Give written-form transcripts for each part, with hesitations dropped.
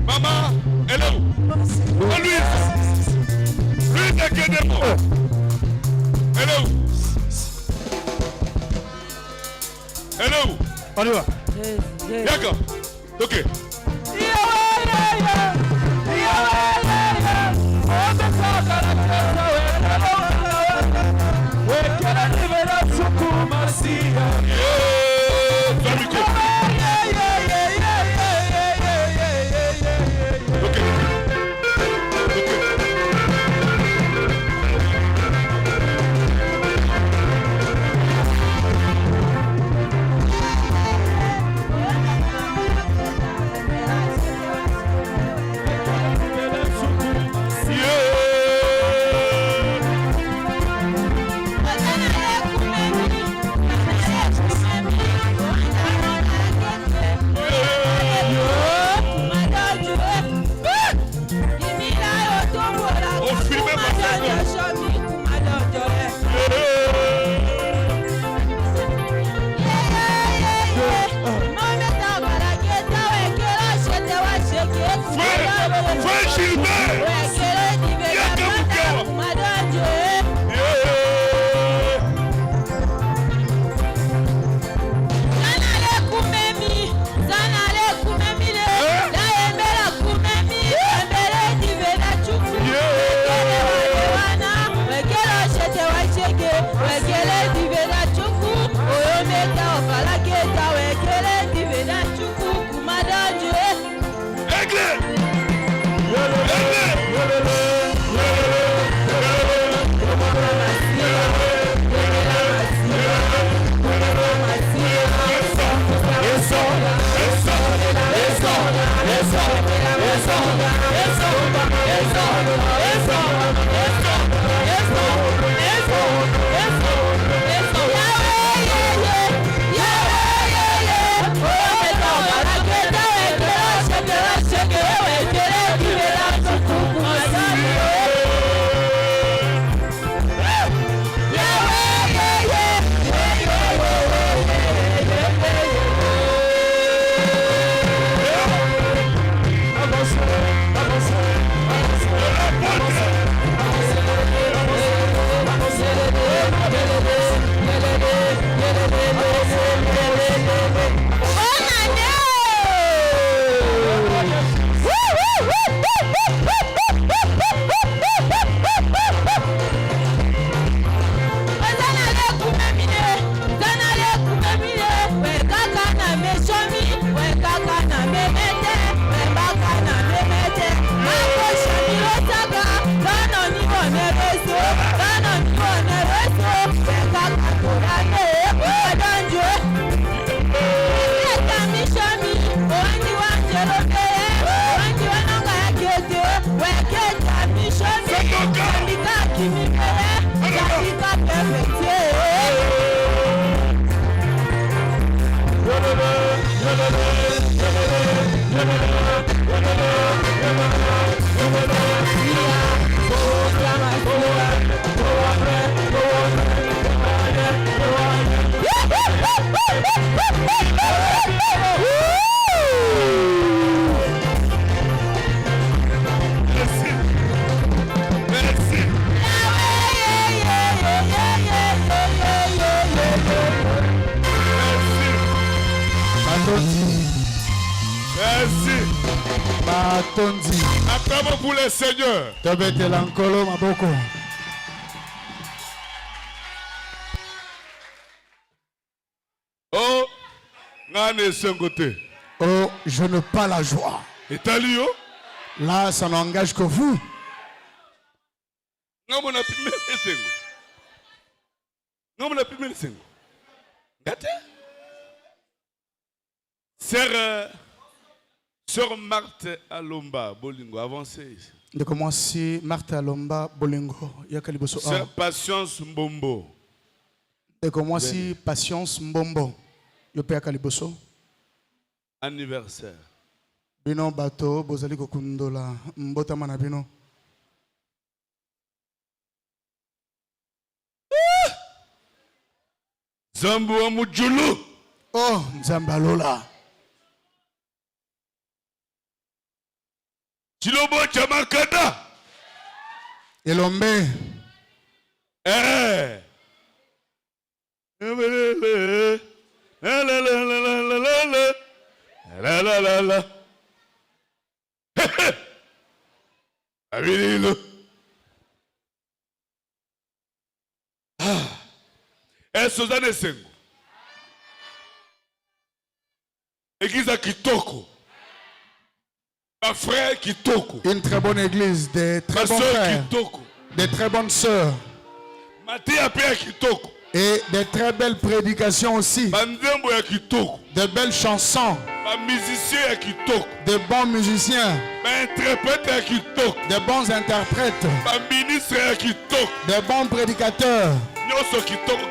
Maman, hello. Lui, t'es que des mots. Hello. Hello. On y va. D'accord. Ok. Acclamons pour le Seigneur. Oh, oh, je n'ai pas la joie. Là, ça n'engage que vous. Sœur Marthe Alomba Bolingo, avancez ici. De commencer Marthe Alomba Bolingo. Sœur Patience Mbombo. De commencer Patience Mbombo. Anniversaire. Bino bato bozali kokundola mbota mana bino. Zambu wa mujulu. Oh, Nzambe alola. Chilobo chamakada. Elombe. La la la la. Avililo. Suzanne Sengo. Église à Kitoko. Ma frère Kitoko. Une très bonne église, des très bons frères, Kitoko. des très bonnes sœurs. Matia Père Kitoko. Et des très belles prédications aussi. Bandembo ya Kitoko. De belles chansons. Ma musicien ya Kitoko. De bons musiciens. Ma interprète ya Kitoko. De bons interprètes. Ma ministre ya Kitoko. De bons prédicateurs. Nyoso Kitoko.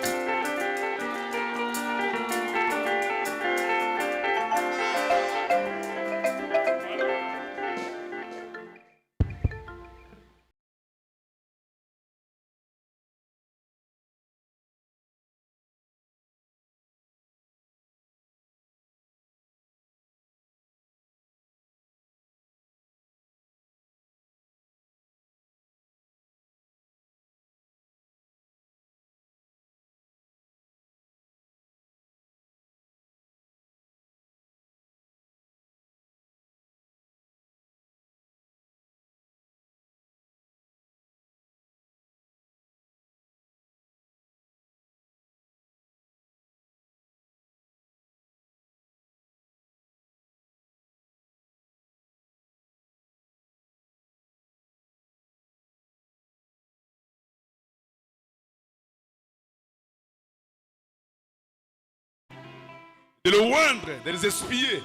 De le oindre, de les espier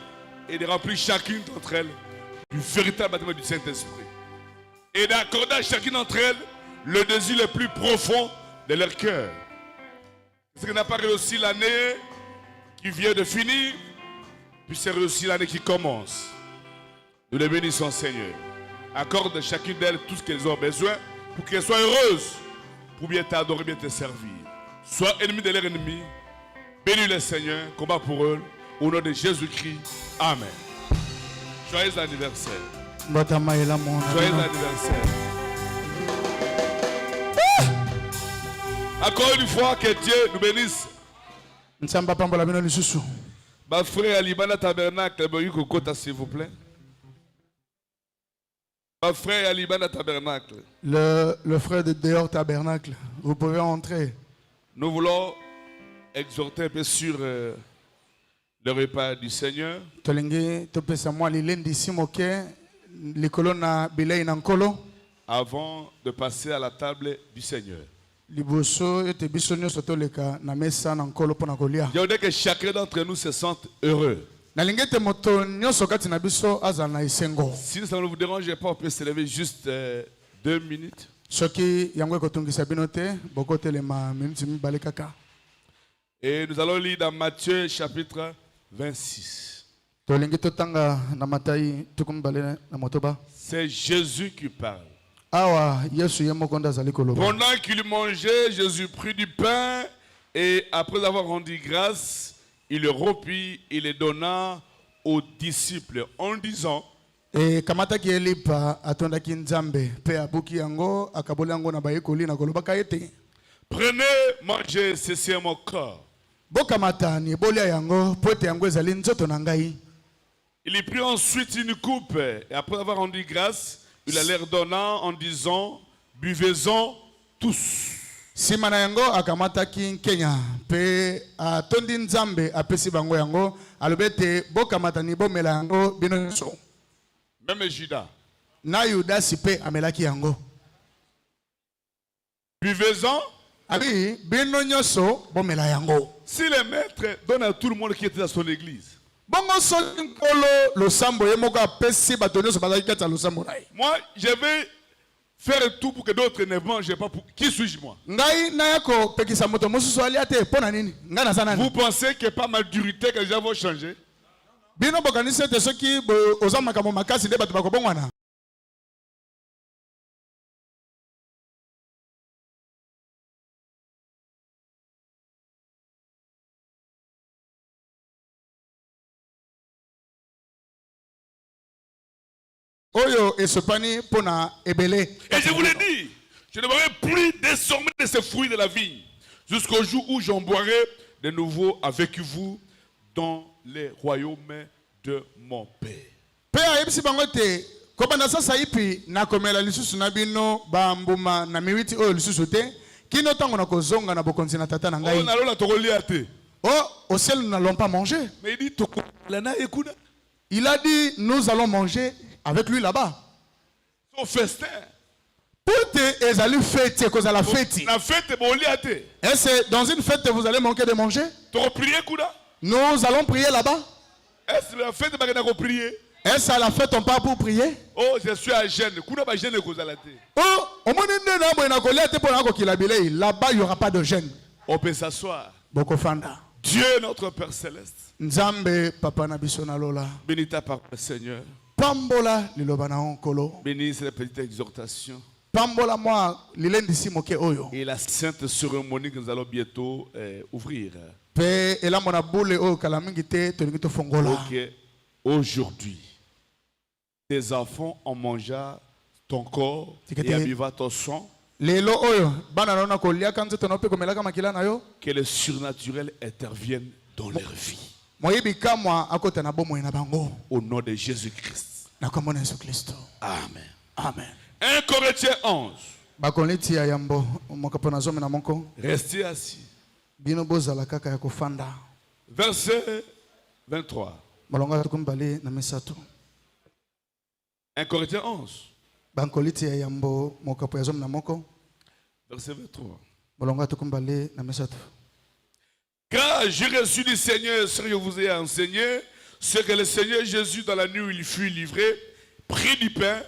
et de remplir chacune d'entre elles du véritable baptême du Saint-Esprit. Et d'accorder à chacune d'entre elles le désir le plus profond de leur cœur. Ce qui n'a pas réussi l'année qui vient de finir, puis c'est réussi l'année qui commence. Nous les bénissons, Seigneur. Accorde à chacune d'elles tout ce qu'elles ont besoin pour qu'elles soient heureuses, pour bien t'adorer, bien te servir. Sois ennemi de leur ennemi. Bénis le Seigneur, combat pour eux, au nom de Jésus-Christ. Amen. Joyeux anniversaire. Joyeux anniversaire. Encore une fois, que Dieu nous bénisse. Ma frère Alibana Tabernacle, s'il vous plaît. Ma frère Alibana Tabernacle. Le frère de dehors Tabernacle, vous pouvez entrer. Nous voulons exhorter un peu sur le repas du Seigneur. Avant de passer à la table du Seigneur. Je voudrais que chacun d'entre nous se sente heureux. Si ça ne vous dérange pas, on peut se lever juste 2 minutes. Et nous allons lire dans Matthieu chapitre 26. C'est Jésus qui parle. Pendant qu'il mangeait, Jésus prit du pain et après avoir rendu grâce, il le rompit et le donna aux disciples en disant: prenez, mangez, ceci est mon corps. Il y prit ensuite une coupe et après avoir rendu grâce, il la leur donna en disant: buvez-en tous. Même Judas. Buvez-en. Si le maître donne à tout le monde qui était dans son église, moi, je vais faire tout pour que d'autres ne mangent pas. Qui suis-je moi? Vous pensez que par ma durité que les gens vont changer? Oyo esopani pona ebele. Et je vous l'ai dit, je ne boirai plus désormais de ces fruits de la vigne, jusqu'au jour où j'en boirai de nouveau avec vous dans les royaumes de mon Père. Père ebisi bangote kobanda sasa ipi na komela lisusu na bino ba mbuma na miwiti oyo lisusu te kino tango na kozonga na bokonzi na tata na ngai. Oh na lola tokolia te. Oh, au ciel nous n'allons pas manger. Mais il dit tokolana ekuda. Il a dit nous allons manger avec lui là-bas. Au festin. Pour te ezali fête cause à la fête. La fête bolia te. Est-ce dans une fête vous allez manquer de manger? Toko prier kuda. Nous allons prier là-bas. Est-ce la fête bagana ko prier? Est-ce à la fête on part pour prier? Oh, je suis à jeûne. Kuna ba jeûne ko zalate. Oh, au moins na bo na kolia te pona ko kilabile. Là-bas il y aura pas de jeûne. On peut s'asseoir. Boko fanda. Dieu notre Père céleste. Nzambe papa na biso na lola. Bénis ta parole, Seigneur. Pambola liloba na onkolo. Bénis cette petite exhortation. Pambola moi lilendisi moke oyo. Et la sainte cérémonie que nous allons bientôt ouvrir. Pe ela mona boule oyo kala mingi te tolingi to fongola. Ok. Aujourd'hui, tes enfants ont mangé ton corps et abiva ton sang. Lelo oyo bana na kolia kanze to na pe komelaka makila na yo. Que le surnaturel intervienne dans leur vie. Moyebi kamwa akota na bomo na bango. Au nom de Jésus-Christ. Na komona Yesu Kristo. Amen. Amen. 1 Corinthiens 11. Bakoniti ya yambo mokapona zome na monko. Restez assis. Bino bozala kaka ya kofanda. Verset 23. Molonga tukumbali na misato. 1 Corinthiens 11. Bankoliti ya yambo mokapo ya zome na monko. Verset 23. Molonga tukumbali na misato. Car j'ai reçu du Seigneur ce que je vous ai enseigné, ce que le Seigneur Jésus dans la nuit où il fut livré, prit du pain.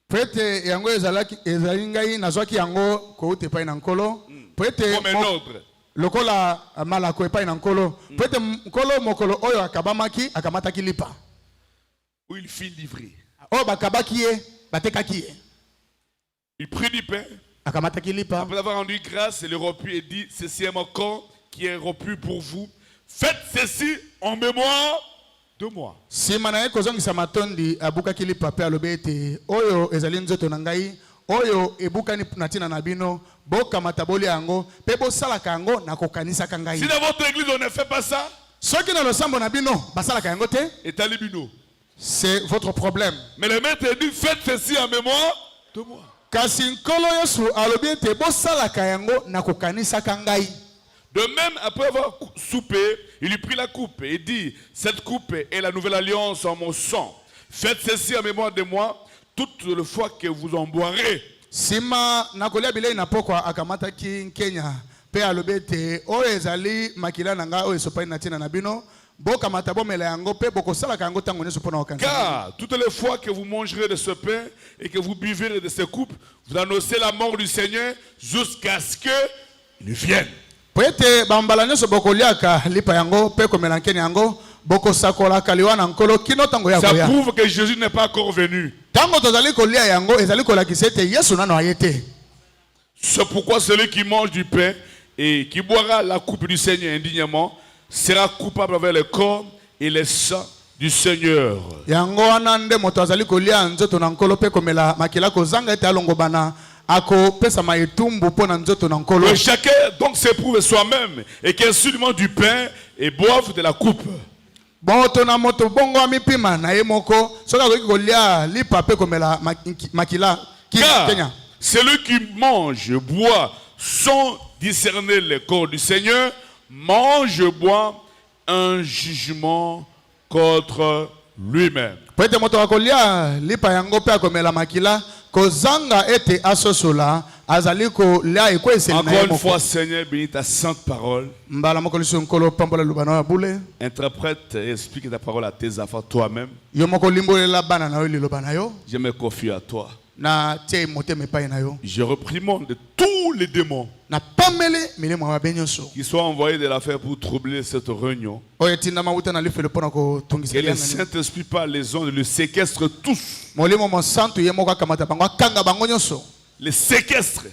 Prete yango ezalaki ezalingai nazwaki yango ko utepai na nkolo. Prete Comme un ordre. Lokola malako epai na nkolo. Prete nkolo mokolo oyo akabamaki akamataki lipa. Où il fut livré. Oh bakabaki ye, batekaki ye. Il prit du pain. Akamataki lipa. Après avoir rendu grâce, il le rompit et dit, ceci est mon corps qui est rompu pour vous. Faites ceci en mémoire de moi. Si manaye kozongisa matondi abukaki lipa pe alobi ete oyo ezali nzoto na ngai oyo ebukani na tina na bino bokamata bolia yango pe bosalaka yango na kokanisaka ngai. Si dans votre église on ne fait pas ça, soki na losambo na bino basalaka yango te, c'est votre problème. Mais le maître dit faites ceci en mémoire de moi. Kasi nkolo Yesu alobi ete bosalaka yango na kokanisaka ngai. De même, après avoir soupé, il lui prit la coupe et dit, cette coupe est la nouvelle alliance en mon sang. Faites ceci en mémoire de moi, toutes les fois que vous en boirez. Sima nakolia bilei na pokwa akamataki Kenya pe alobi ete oyo ezali makila na ngai oyo esopani na tina na bino bokamata bomela yango pe bokosalaka yango tango nyonso mpona kokanisa. Car toutes les fois que vous mangerez de ce pain et que vous buverez de ces coupes, vous annoncez la mort du Seigneur jusqu'à ce qu'il vienne. Poete bambala nyonso bokoliaka lipa yango pe komela nkeni yango bokosakola kaliwa na nkolo kino tango ya koya. Ça prouve que Jésus n'est pas encore venu. Tango tozali kolia yango ezali kolakisa ete Yesu nano ayete. C'est pourquoi celui qui mange du pain et qui boira la coupe du Seigneur indignement sera coupable avec le corps et le sang du Seigneur. Yango wana nde moto azali kolia nzoto na nkolo pe komela makila kozanga ete alongo bana. Que chacun donc s'éprouve soi-même et qu'il seulement du pain et boive de la coupe. Car celui qui mange, boit sans discerner le corps du Seigneur, mange, boit un jugement contre lui-même. Kozanga ete asosola azaliko lea eko eseli na encore une fois, Seigneur, bénis ta sainte parole. Mbala mokoliso nkolo pambola lubana ya bule. Interprète et explique ta parole à tes enfants toi-même. Yo mokolimbolela bana na yo lilobana yo. Je me confie à toi. Na tie moteme pai na yo. Je reprimande de tous les démons na pamele milemo ya benyoso qui soient envoyés de l'affaire pour troubler cette réunion. Oyetinda mabuta na lifelo pona ko tongisa. Que le Saint-Esprit par les ondes le séquestre tous. Molimo mo santo yemo ka kamata bango akanga bango nyoso. Le séquestre.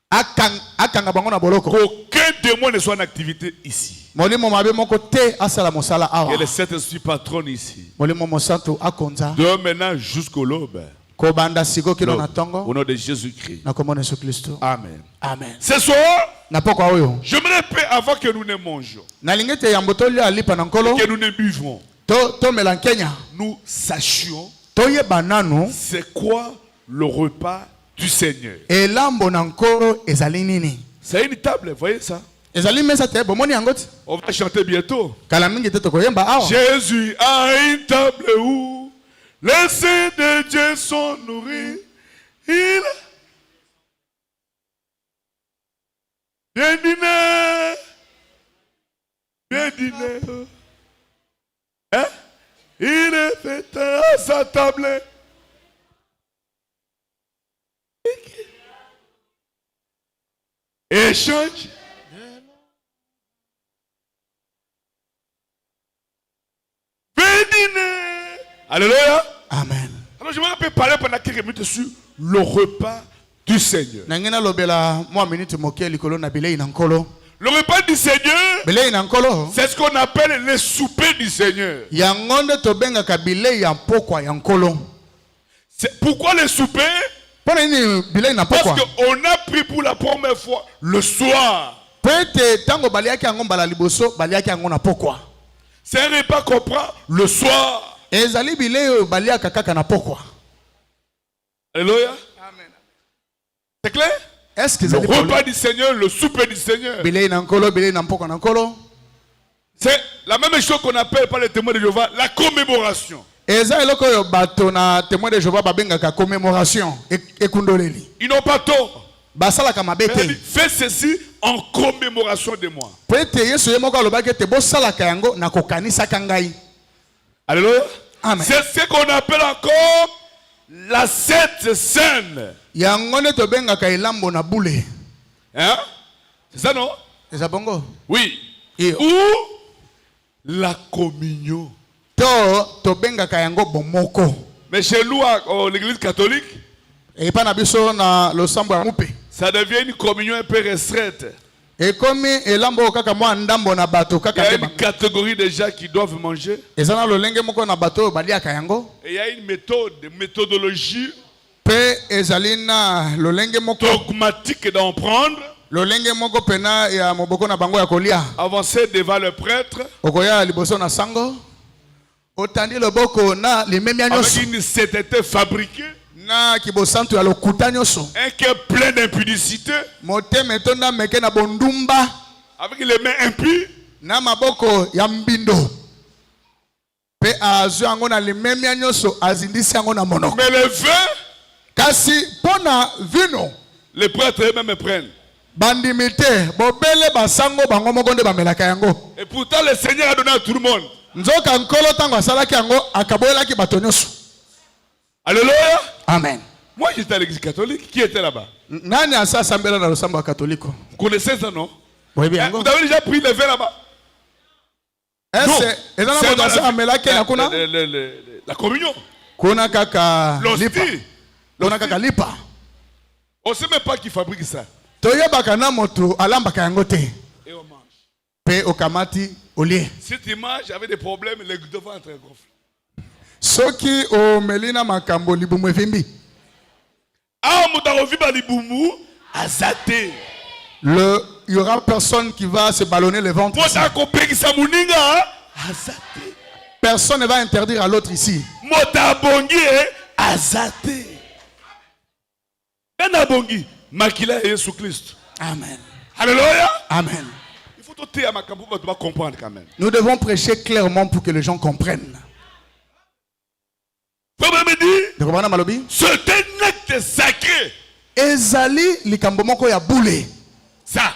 Akanga bango na boloko. Qu'aucun aucun démon ne soit en activité ici. Molimo mabe moko te asala mosala awa. Et le Saint-Esprit patronne ici. Molimo mosantu akonza. De maintenant jusqu'au l'aube. Ko banda siko kilo na tongo. Au nom de Jésus-Christ. Na komona Yesu Kristo. Amen. Amen. Ce soir, Na pokwa oyo. j'aimerais paix avant que nous ne mangions. Na lingete ya mbotoli alipa na nkolo. Que nous ne buvons. To melankenya. Nous sachions Toye bananu. c'est quoi le repas du Seigneur. Elambo na nkolo ezali nini? C'est une table, vous voyez ça? Ezali mesa te bomoni yangot. On va chanter bientôt. Kala mingi te tokoyemba awa. Jésus a une table où les saints de Dieu sont nourris. Il bien dîner. Bien dîner. Hein? Il est fait à sa table. Échange. Alléluia. Amen. Alors je vais parler pendant quelques minutes sur le repas du Seigneur. Nangena lobela mwa minute moke likolo na bilei na nkolo. Le repas du Seigneur, Bilei na nkolo. c'est ce qu'on appelle le souper du Seigneur. Yangonde tobengaka bilei ya pokwa ya nkolo. Pourquoi le souper? Pona nini bilei na Parce pokwa? qu'on a pris pour la première fois le soir. Pete tango baliaki yango mbala liboso baliaki yango na pokwa. C'est un repas qu'on prend le soir. Ezali bilei oyo baliaka kaka na pokwa. Alléluia. Amen. C'est clair? Est-ce que Le repas du Seigneur, le souper du Seigneur. bilei na nkolo, bilei na pokwa na nkolo? C'est la même chose qu'on appelle par les témoins de Jéhovah la commémoration. Eza eloko oyo bato na témoin de Jéhovah babengaka commémoration ekundoleli. Ils n'ont pas tort. Basalaka mabe te. Fais ceci en commémoration de moi. Po ete Yesu ye moko alobaki ete bosalaka yango na kokanisaka ngai. Alléluia. Amen. C'est ce qu'on appelle encore la Sainte Seine. Yango nde tobengaka elambo na bule. Hein? C'est ça, non? Eza bongo? Oui. Iyo. Ou la communion. To tobengaka yango bomoko. Mais chez nous, l'église catholique, Epa na biso na losambo ya mupe. ça devient une communion un peu restreinte. Ekomi elambo kaka mwa ndambo na bato Il y kaka a ndeba. une catégorie de gens qui doivent manger. Eza na lolenge moko na bato baliaka yango. Et il y a une méthodologie Pe ezali na lolenge moko. dogmatique d'en prendre. Lolenge moko pena ya moboko na bango ya kolia. Avancer devant le prêtre Okoya liboso na sango. Otandi loboko na limemi avec nyonso. une sainteté fabriquée. Na kibosantu ya lokuta nyonso. Un cœur plein d'impudicité. Motema etonda meke na bondumba. Avec les mains impies. Na maboko ya mbindo. Pe azu yango na limemi nyonso azindisi yango na monoko. Mais le vin, Kasi pona vino. les prêtres eux-mêmes me prennent. Bandimite bobele basango bango moko nde bamelaka yango. Et pourtant le Seigneur a donné à tout le monde. Nzoka nkolo tango asalaki yango akaboyelaki bato nyonso. Alléluia. Amen. Moi j'étais à l'église catholique. Qui était là-bas? Nani asa sambela na losambo ya katoliko? Vous connaissez ça, non? Boyebi Vous yango. avez déjà pris le vin là-bas? Ese ezana moto asa amelaki na kuna? La communion. Kuna kaka lipa. L'hostie. Kuna kaka lipa. On ne sait même pas qui fabrique ça. Toyebaka na moto alambaka yango te. Et on mange. Pe okamati olie. Cette image avait des problèmes, les devants entre gonflés. Soki o melina makambo libumu evimbi. Ah, Moutarovi Baliboumou, Azate. Il y aura personne qui va se ballonner le ventre. Ici. Azate. Personne ne va interdire à l'autre ici. Motabongi, Azate. Benabongi, Makila et Jésus Christ. Amen. Alléluia. Amen. Il faut tout à Makambo, tu vas comprendre quand même. Nous devons prêcher clairement pour que les gens comprennent. C'est un acte sacré. Ezali likambo moko ya bule. Ça,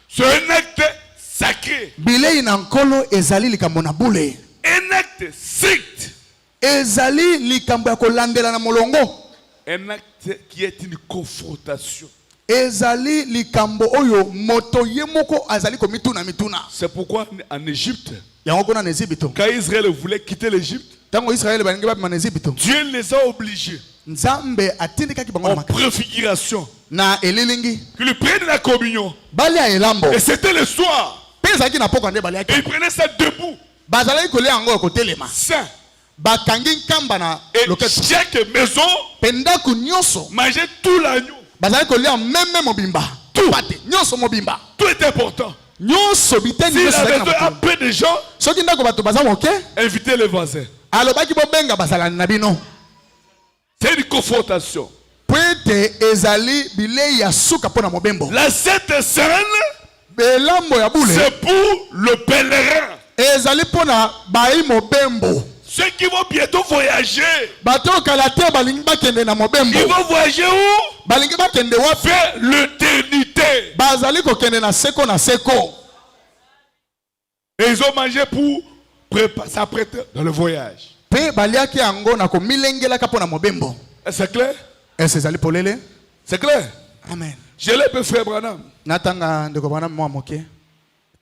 c'est un acte sacré. Bilei na nkolo ezali likambo na bule. Un acte strict. Ezali likambo ya kolandela na molongo. Un acte qui est une confrontation. Ezali likambo oyo moto ye moko azali ko mituna mituna. C'est pourquoi en Égypte, Quand Israël voulait quitter l'Égypte, Dieu Dieu les a obligés Nzambe en préfiguration na elilingi qui lui prennent la communion. balia elambo Et c'était le soir. pesa ki na poko nde balia Et il prenait ça debout. bazalaki kolia yango kotelema Saint. bakangi nkamba na Et loketo chaque maison pendako nyonso mangeait tout l'agneau. bazalaki kolia meme mobimba Tout. pate nyonso mobimba Tout est important. nyonso biteni Si nyonso la ezalaki maison na a mokili. peu de gens, soki ndako bato baza moke invitez les voisins. alobaki bobenga bazalani na bino C'est une confrontation. po ete ezali bilei ya suka mpo na mobembo La Sainte Seine, elambo ya bule c'est pour le pèlerin. ezali mpo na bai mobembo Ceux qui vont bientôt voyager. bato okala te balingi bakende na mobembo Ils vont voyager où? balingi bakende wapi Vers l'éternité. bazali kokende na seko na seko Et ils ont mangé pour s'apprêter dans le voyage. mpe baliaki yango na komilengelaka mpo na mobembo C'est clair? ese ezali polele C'est clair? amen Je l'ai peu frère Branham. natanga ndeko bana mwa moke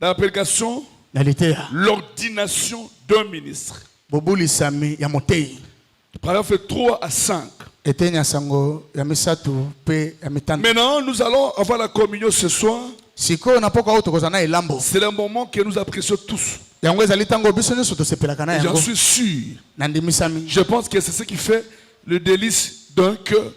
Dans la prédication, na liteya l'ordination d'un ministre. bobulisami ya motei Paragraphe 3 à 5. eteni sango ya misato mpe ya mitano Maintenant, nous allons avoir la communion ce soir. sikoyo na poko oyo tokozala na elambo C'est le moment que nous apprécions tous. yango ezali ntango biso nyonso tosepelaka na J'en yango suis sûr. nandimisami Je pense que c'est ce qui fait le délice d'un cœur,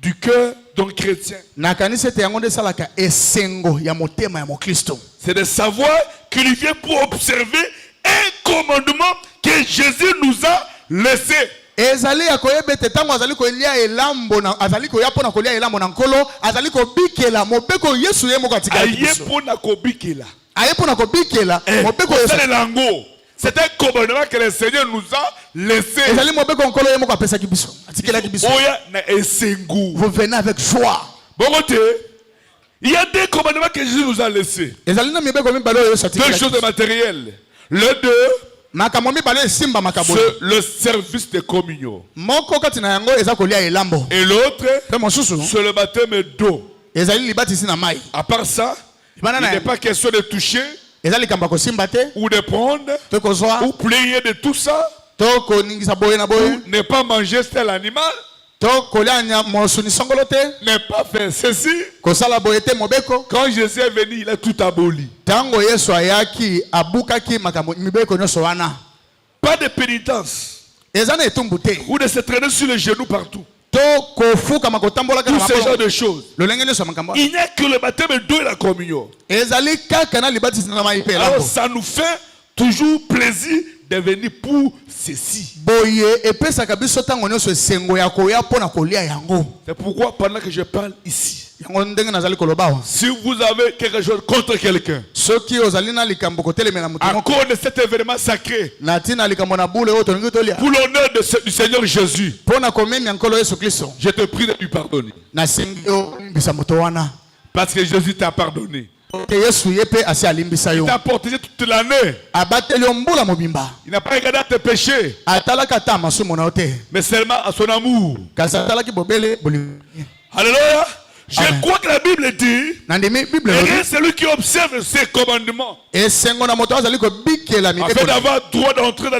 du cœur d'un chrétien. nakanisi ete yango nde esalaka esengo ya motema ya mokristo C'est de savoir qu'il vient pour observer un commandement que Jésus nous a laissé. ezali ya koyeba ete ntango azali kolia elambo azali koya mpo na kolia elambo na nkolo azali kobikela mobeko yesu ye moko atikali Aïe biso pour na kobikela. aye mpo na kobikela mobeko yesu C'est lango. C'est un commandement que le Seigneur nous a laissé. ezali mobeko nkolo ye moko apesaki biso atikelaki biso Oya na esengu. vous venez avec joie Bon côté, il y a des commandements que Jésus nous a laissés. ezali na mibeko mibale oyo yesu Deux atikelaki choses biso matérielles. Le deux, makambo mibale esimba makambo c'est le service de communion. moko kati na yango eza kolia elambo Et l'autre, mpe mosusu c'est le baptême d'eau. ezali libatisi na mai À part ça, il libanda na n'est yango pas question de toucher eza likambo ya kosimba te ou de prendre to kozwa ou plier de tout ça. to koningisa boye na boye Ou ne pas manger tel animal. to kolia mosuni songolo te Ne pas faire ceci. kosala boye te mobeko Quand Jésus est venu, il a tout aboli. ntango yesu ayaki abukaki makambo mibeko nyonso wana Pas de pénitence. eza na etumbu te Ou de se traîner sur les genoux partout. to kofukama kotambolaka na Tous ces genres maboko de choses. lolenge nyonso ya makambo wana Il n'y a que le baptême d'eau et la communion. ezali kaka na libatisi na mai mpe Alors elambo ça nous fait toujours plaisir de venir pour ceci. boye epesaka biso ntango nyonso esengo ya koya mpo na kolia yango C'est pourquoi pendant que je parle ici, yango ndenge nazali koloba awa si vous avez quelque chose contre quelqu'un, soki ozali na likambo kotelemela moto à moko cause de cet événement sacré, na ntina likambo na bule oyo tolingi tolia pour l'honneur du Seigneur Jésus, mpo na komemia nkolo yesu kristo je te prie de lui pardonner. nasengi yo limbisa moto wana Parce que Jésus t'a pardonné. ke yesu ye mpe asi alimbisa Il yo t'a protégé toute l'année. abateli yo mbula mobimba Il n'a pas regardé à tes péchés, atalaki ata masumu na yo te mais seulement à son amour. kasi atalaki bobele bolingi Alléluia. Je Amen. crois que la Bible dit, nandimi bible et elobi rien celui qui observe ses commandements, esengo na moto azali kobikela afin mibeko d'avoir droit d'entrer dans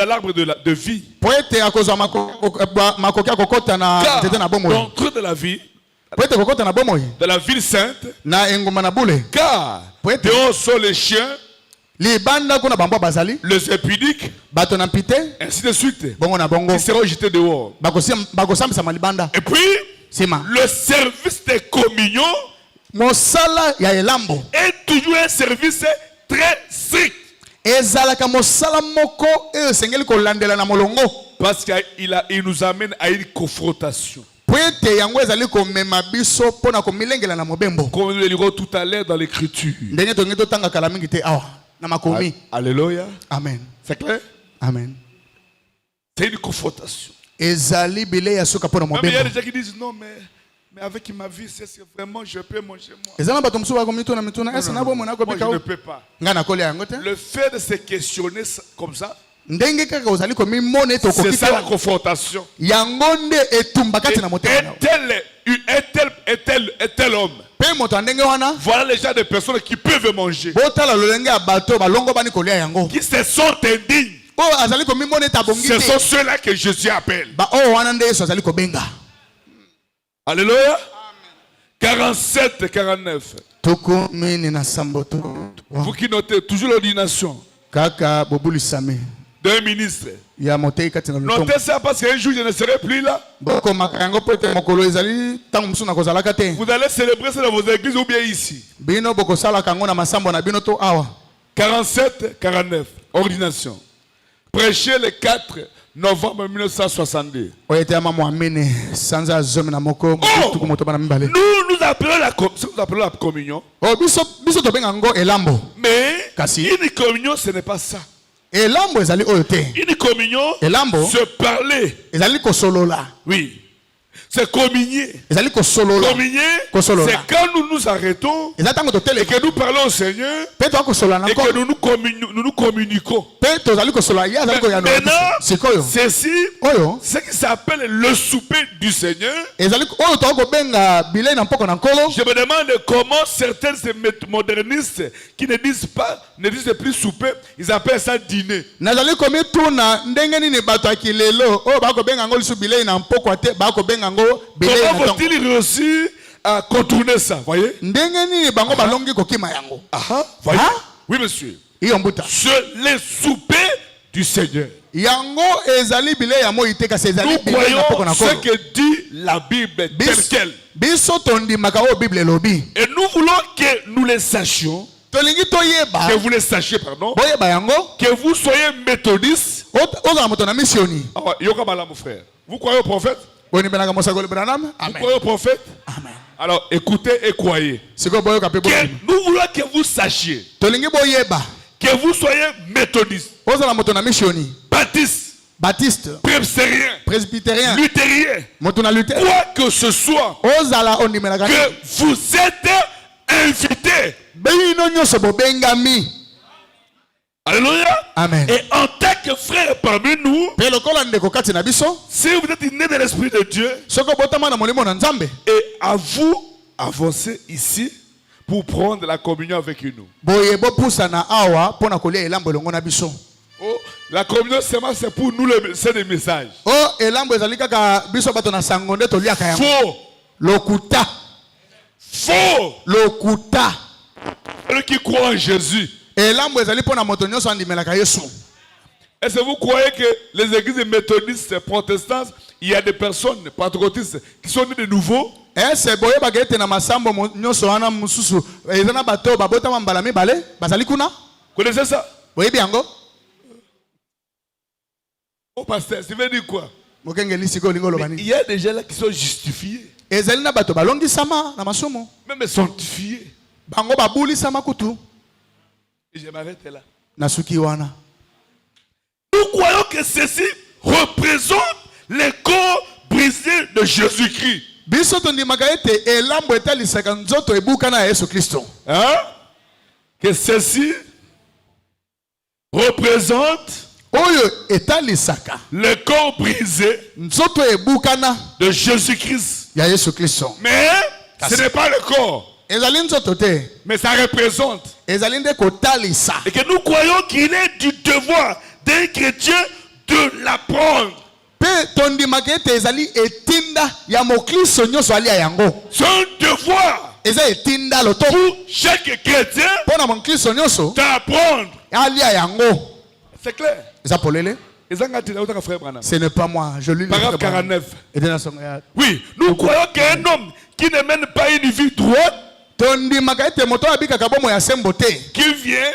l'arbre de vie. po ete akozwa makoki akokɔta na Car nzete na bomoi d'entrer dans la vie, po ete kokɔta na bomoi de la ville sainte, na engumba na bule car Poète. dehors sont les chiens, libanda kuna bambwa bazali les impudiques, bato na mpite ainsi de suite, bongo na bongo qui seront jetés dehors. bakosambisama libanda Et puis, nsima le service de communion mosala ya elambo est toujours un service très strict. ezalaka mosala moko oyo esengeli kolandela na molongo Parce qu'il nous amène à une confrontation. po ete yango ezali komema biso mpo na komilengela na mobembo Comme nous le lirons tout à l'heure dans l'écriture. ndenge tongi totanga kala mingi te awa na makomi Alléluia. amen C'est clair? amen C'est une confrontation. ezali bilei ya suka mpo na Même il y a des mobembo gens qui disent non, mais avec ma vie, c'est vraiment je peux manger moi. eza na bato mosusu bakomituna mituna ese na bomoi Moi, nakobika je ne o peux pas. ngai nakolia yango te Le fait de se questionner comme ça, ndenge kaka ozali komimona ete c'est okoki ça la te confrontation. yango nde etumba kati na motema na yo. Un tel homme. mpe moto ya ndenge wana Voilà les gens de personnes qui peuvent manger, botala lolenge ya bato balongo bani kolia yango qui se sont indignes. oyo azali komimona ete abongi Ce sont te ceux-là que Jésus appelle. baoyo wana nde yesu azali kobenga Alléluia. 47, 49. tuku mini na samboto Vous qui notez toujours l'ordination kaka bobulisami d'un ministre. ya motei kati na lutongo Notez ça parce qu'un jour je ne serai plus là. boko makango pete mokolo ezali tango musu na kozalaka te Vous allez célébrer ça dans vos églises ou bien ici. bino boko sala kango na masambo na bino to awa 47, 49. Ordination. Prêché le 4 novembre 1962. oyete ama mwamini sanza zomi na moko tuku moto bana mibale Nous appelons la communion. oh biso to benga ngo elambo Mais Kasi. une communion, ce n'est pas ça. elambo ezali oyo te Une communion, Elambo. se parler. ezali kosolola Oui. C'est communier. ezali kosolola Communier, Kosolola. c'est quand nous nous arrêtons eza tango et toteleka que nous parlons au Seigneur mpe toakosolola na et que nkolo nous nous communiquons. mpe tozali kosolola ye azali koyanola biso Maintenant, sikoyo ceci, oyo ce qui s'appelle le souper du Seigneur. ezali oyo toka kobenga bilei na mpoko na nkolo Je me demande comment certains modernistes qui ne disent plus souper, ils appellent ça dîner. nazali komituna ndenge nini bato ya kilelo oyo bakobenga ngo lisu bilei na mpoko te bakobenga ngo bilei na Comment ntongo vont-ils réussir à contourner ça? Voyez? ndenge nini bango balongi kokima yango Voyez? Ah? Oui, monsieur. iyo mbuta C'est le souper du Seigneur. yango ezali bilei ya moi te kasi ezali Nous bilei na mpoko na croyons ce nkolo que dit la Bible telle qu'elle. biso tondimaka oyo bible elobi Et nous voulons que nous le sachions, tolingi toyeba que vous le sachiez, pardon, boyeba yango que vous soyez méthodistes. ozala moto na misioni Ah ouais, yoka bala, mon frère. Vous croyez au prophète? bonimbelaka mosakoli branam Vous amen croyez au prophète? amen Alors écoutez et croyez. sikoyo boyoka mpe Que bondima nous voulons que vous sachiez, tolingi boyeba que vous soyez méthodistes, ozala moto na misioni baptistes, baptiste presbytériens, presbytérien luthériens, moto na luther quoi que ce soit, ozala ondimelaka que vous êtes invités. bino nyonso bobengami Alléluia. amen Et en tant que frère parmi nous, mpe lokola ndeko kati na biso si vous êtes né de l'Esprit de Dieu, soki obotama na molimo na nzambe et à vous avancer ici pour prendre la communion avec nous. boye bopusana awa mpo na kolia elambo elongo na biso Oh, la communion seulement c'est pour nous, c'est des messages. o elambo ezali kaka biso bato na sango nde toliaka yango Faux. lokuta Faux. lokuta Ceux qui croient en Jésus. elambo ezali mpo na moto nyonso andimelaka yesu Est-ce que vous croyez que les églises méthodistes protestantes, il y a des personnes pentecôtistes qui sont nées de nouveau? ese boyebaka ete na masambo nyonso wana mosusu eza na bato oyo babotama mbala mibale bazali kuna Connaissez ça? boyebi yango Oh pasteur, ça veut dire quoi? mokengeli sikoyo olingi oloba Il nini y a des gens là qui sont justifiés, ezali na bato balongisama na masumu même sanctifiés. bango babulisama kutu Et je m'arrête là. na suki wana Nous croyons que ceci représente le corps brisé de Jésus-Christ. biso tondimaka ete elambo etalisaka nzoto ebukana ya yesu kristo Hein? Que ceci représente oyo etalisaka le corps brisé nzoto ebukana de Jésus-Christ. ya yesu kristo Mais ce n'est pas le corps, ezali nzoto te mais ça représente. ezali nde kotalisa Et que nous croyons qu'il est du devoir d'un chrétien de l'apprendre. mpe tondimaka ete ezali etinda ya mokristo nyonso alia yango C'est un devoir eza etinda loto pour chaque chrétien mpo na mokristo nyonso d'apprendre. alia yango C'est clair. eza polele Frère Branham. ce n'est pas moi je lis le Paragraphe frère Branham. 49. Ete na songo ya Oui, nous croyons qu'un homme qui ne mène pas une vie droite, tondimaka ete moto oyo abikaka bomo ya sembo te qui vient,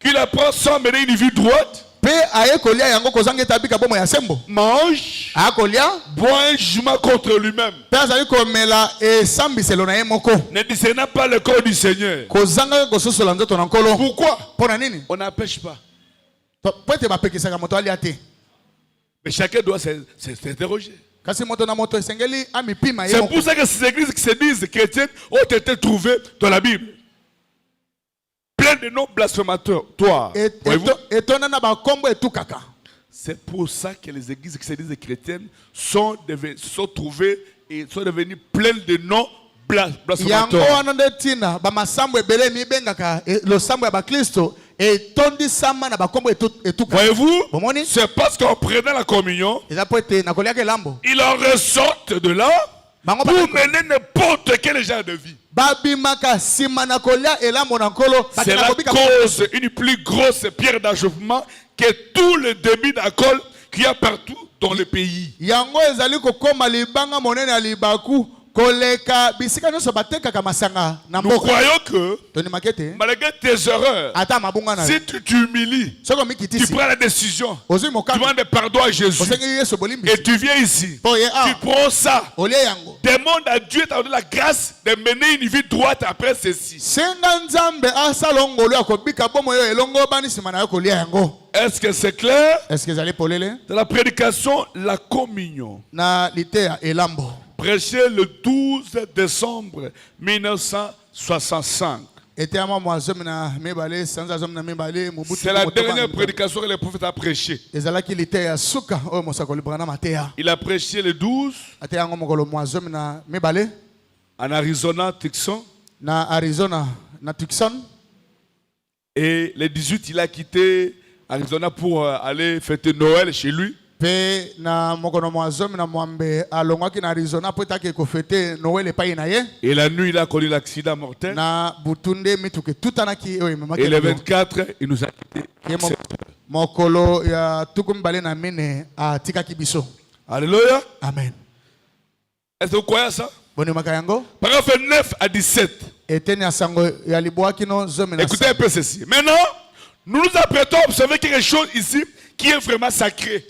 qu'il apprend sans mener une vie droite, mpe aye kolia yango kozanga ete abika bomo ya sembo mange, akolia boit un jugement contre lui-même, mpe azali komela esambiselo na ye moko ne discernant pas le corps du Seigneur. kozanga kososola nzoto na nkolo Pourquoi? mpo na nini On n'empêche pas. mpo ete bapekisaka moto alia te Mais chacun doit s'interroger. kasi moto na moto esengeli amipima ye C'est moko pour ça que ces églises qui se disent chrétiennes ont été trouvées dans la Bible. Plein de noms blasphémateurs. Toi, voyez-vous? etonda na bakombo etukaka C'est pour ça que les églises qui se disent chrétiennes sont trouvées et sont devenues pleines de noms yango blasphémateurs. wana nde ntina bamasambo ebele mibengaka losambo ya bakristo etondisama na bakombo etukaka Voyez-vous? bomoni C'est parce qu'en prenant la communion, eza po ete nakoliaka elambo il en ressortent de là pour mener n'importe quel genre de vie. C'est la cause, une plus grosse pierre d'achoppement que tout le débit d'alcool qu'il y a partout dans le pays. Nous croyons que, malgré tes erreurs, si tu t'humilies, tu prends la décision, tu demandes pardon à Jésus, et tu viens ici, tu prends ça, demande à Dieu de donner la grâce de mener une vie droite après ceci. Est-ce que c'est clair? Dans la prédication, la communion. Prêché le 12 décembre 1965. C'est la dernière prédication que le prophète a prêché. Il a prêché le 12 en Arizona, Tucson. Et le 18, il a quitté Arizona pour aller fêter Noël chez lui. Et la nuit, il a connu l'accident mortel. Et le 24, il nous a quittés. Alléluia. Amen. Est-ce que vous croyez ça? Paragraphe 9 à 17. Écoutez un peu ceci. Maintenant, nous nous apprêtons à observer quelque chose ici qui est vraiment sacré.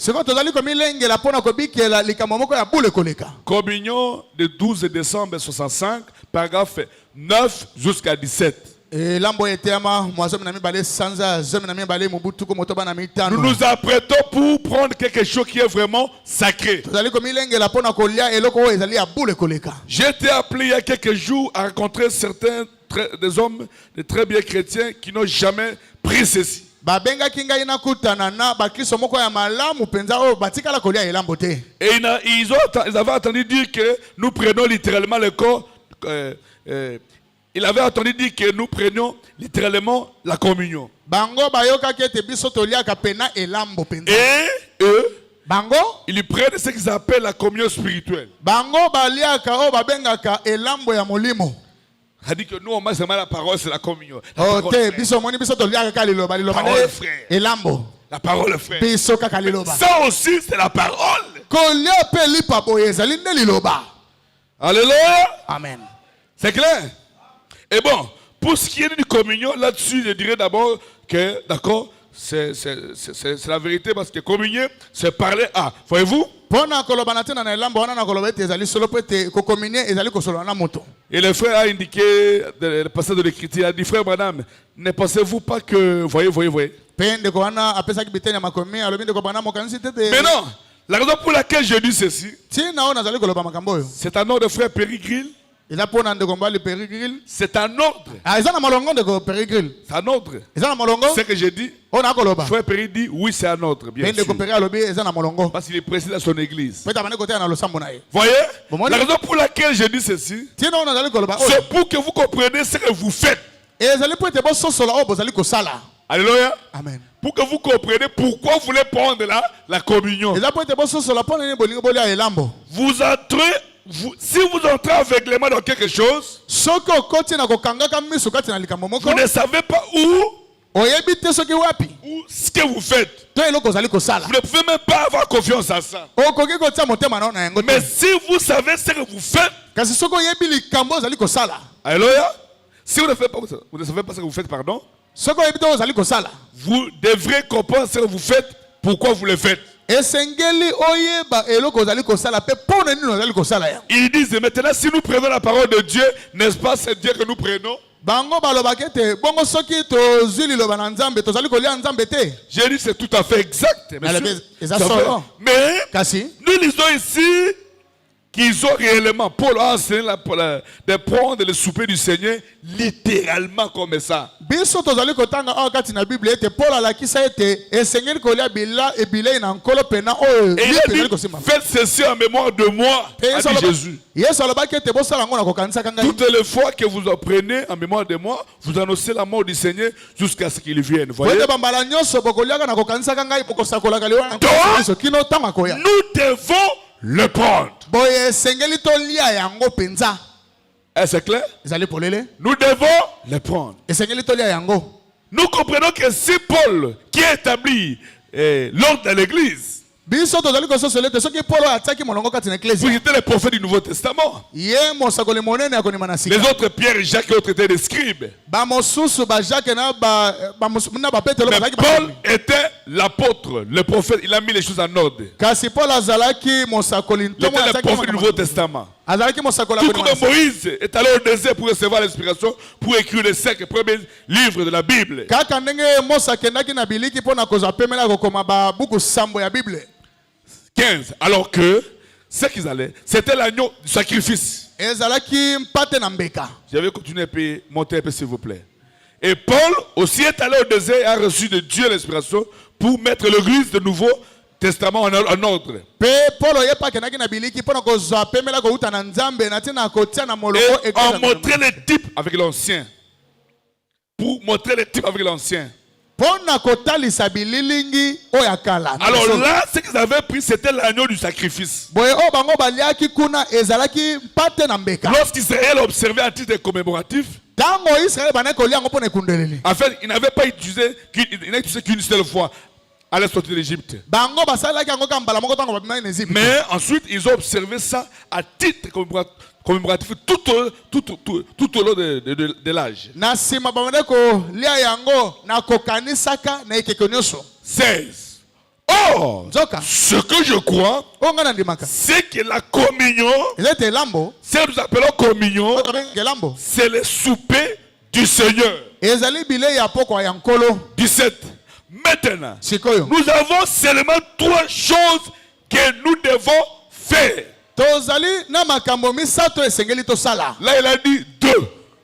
Communion de 12 décembre 65, paragraphe 9 jusqu'à 17. Nous nous apprêtons pour prendre quelque chose qui est vraiment sacré. J'ai été appelé il y a quelques jours à rencontrer des hommes de très bien chrétiens qui n'ont jamais pris ceci. Et ils avaient entendu dire que nous prenons littéralement le corps. Il avait entendu dire que nous prenions littéralement la communion. Et eux, ils prennent ce qu'ils appellent la communion spirituelle. A dit que nous, on m'a la parole, c'est la communion. La parole, frère. La parole, frère. Ça aussi, c'est la parole. Alléluia. Amen. C'est clair? Et bon, pour ce qui est d'une communion, là-dessus, je dirais d'abord que, d'accord, c'est la vérité parce que communier, c'est parler à. Voyez-vous? Et le frère a indiqué, le passage de l'écriture, il a dit, frère Branham, ne pensez-vous pas que, voyez. Mais non, la raison pour laquelle je dis ceci, c'est un ordre de frère Périgril. C'est un ordre. C'est un ordre. Ce que j'ai dit, frère Péri dit, oui, c'est un ordre, bien sûr. Parce qu'il est président de son église. Voyez? La raison pour laquelle je dis ceci, c'est pour que vous compreniez ce que vous faites. Alléluia. Amen. Pour que vous compreniez pourquoi vous voulez prendre la communion. Vous entrez. Si vous entrez aveuglément dans quelque chose, vous ne savez pas où ce que vous faites. Vous ne pouvez même pas avoir confiance à ça. Mais si vous savez ce que vous faites, alléluia. Si vous ne savez pas ce que vous faites, pardon, vous devrez comprendre ce que vous faites, pourquoi vous le faites. Ils disent maintenant, si nous prenons la parole de Dieu, n'est-ce pas c'est Dieu que nous prenons? J'ai dit c'est tout à fait exact. Mais nous lisons ici qu'ils ont réellement, Paul a enseigné de prendre le souper du Seigneur littéralement comme ça. Et il a dit, faites ceci en mémoire de moi, a dit Jésus. Toutes les fois que vous en prenez en mémoire de moi, vous annoncez la mort du Seigneur jusqu'à ce qu'il vienne. Voyez? Donc, nous devons le prendre. boye sengeli tolia yango penza. Est-ce c'est clair? Ezali polele. Nous devons le prendre. Esengeli tolia yango. Nous comprenons que si Paul, qui a établi l'ordre de l'église, Biso tozali kososolete soki Paulo ataki molongo kati na vous ecclesia. étiez les prophètes du Nouveau Testament. Ye mosakoli monene akonima na sika. Les autres, Pierre et Jacques et autres, étaient des scribes. Ba mosusu ba Jacques na ba Petro Mais bazaki Paul était l'apôtre, le prophète. Il a mis les choses en ordre. kasi Paul azalaki mosakoli Il était le prophète du Nouveau Testament. azalaki mosakoli Tout akonima. comme Moïse est allé au désert pour recevoir l'inspiration, pour écrire les 5 premiers livres de la Bible. Kaka ndenge Mose akendaki na biliki mpona kozwa pemela kokoma ba buku sambo ya Bible. 15. Alors que ce qu'ils allaient, c'était l'agneau du sacrifice. Ezalaki mpate na mbeka. Je vais continuer et monter un peu s'il vous plaît. Et Paul aussi est allé au désert et a reçu de Dieu l'inspiration pour mettre l'église de Nouveau Testament en ordre. Pe Paul yepa akendaki na biliki mpona kozwa pemela kouta na Nzambe na tina kotia na molongo Et en montrer les types avec l'ancien. Pour montrer les types avec l'ancien. Pona kotalisa bililingi oyakala. Alors là, ce qu'ils avaient pris, c'était l'agneau du sacrifice. Boye o bango baliaki kuna ezalaki mpate na mbeka. Lorsqu'Israël observait à titre commémoratif, Tango Israël bana kolia ngo pona ekundeleli. en fait, il n'avait pas utilisé qu'une seule fois à la sortie de l'Égypte. Bango basalaki yango kambala moko tango babima na Égypte. Mais ensuite, ils ont observé ça à titre commémoratif tout au long de l'âge. Na sima bamane ko lia yango na kokanisaka na ekeko nyonso. 16. Or, Nzoka. ce que je crois, Onga na ndimaka. c'est que la communion, Ezete lambo. ce que nous appelons communion, Lambo. c'est le souper du Seigneur. Ezali bile ya poko ya nkolo. 17. Maintenant, Sikoyo. nous avons seulement 3 choses que nous devons faire. Tozali na makambo misato esengeli tosala. Là, il a dit 2.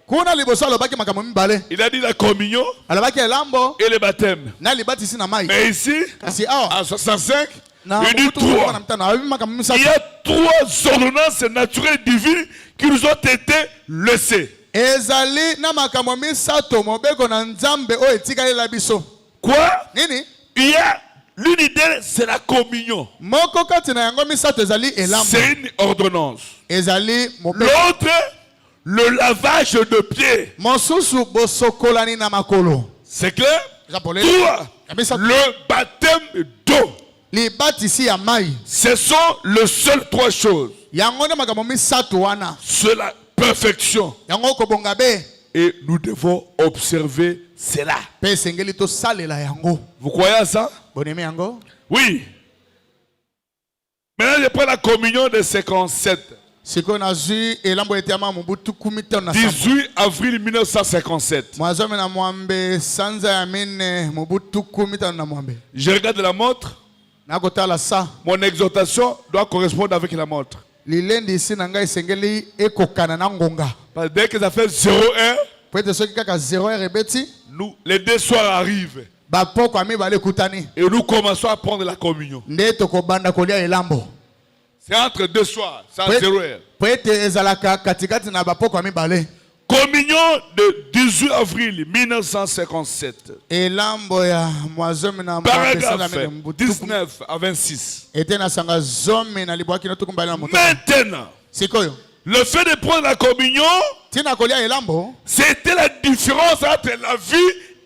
Kuna liboso alobaki makambo mibale. Il a dit la communion Alobaki lambo et le baptême. na libatisi na mai. Mais ici, Kasi awa. en 65, Na il dit mutu na 3. mtana abi makambo misato. Il y a 3 ordonnances naturelles divines qui nous ont été laissées. Ezali na makambo misato mobeko na Nzambe o etikali la biso. Quoi? Nini? Il y a l'une idée, c'est la communion. Moko kati na yango misato ezali elambo. C'est une ordonnance. Ezali mobeko. L'autre, le lavage de pieds. Mosusu bosokolani na makolo. C'est clair? Japolé. 3. Misato. Le baptême d'eau. Libatisi ya mai. Ce sont les seules 3 choses. Yango na makambo misato wana. C'est la perfection. Yango kobonga be. Et nous devons observer cela. Pe sengeli to salela yango. Vous croyez à ça? Boneme yango. Oui. Maintenant, je prends la communion de 57. Siko na zui elambo etiama mubutu kumito na 18 avril 1957. Mwazome na mwambe sanza ya mine mubutu kumito na mwambe. Je regarde la montre. Nakotala sa. Mon exhortation doit correspondre avec la montre. Lilendi isi na ngai sengeli ekokana na ngonga. Parce que dès que ça fait 0-1, Pwete soki kaka 0 rebeti. nous, les 2 soirs arrivent. Bapoko ami bale kutani. Et nous commençons à prendre la communion. Nde tokobanda kolia elambo. C'est entre 2 soirs, c'est à 0-1. Pwete ezalaka katikati na bapoko ami bale. Communion de 18 avril 1957. Elambo ya mwazome na Paragraphe 19 à 26. Ete na sanga zome na libwaki no tukumbali na moto. Maintenant, Sikoyo. le fait de prendre la communion, Tina kolia elambo. c'était la différence entre la vie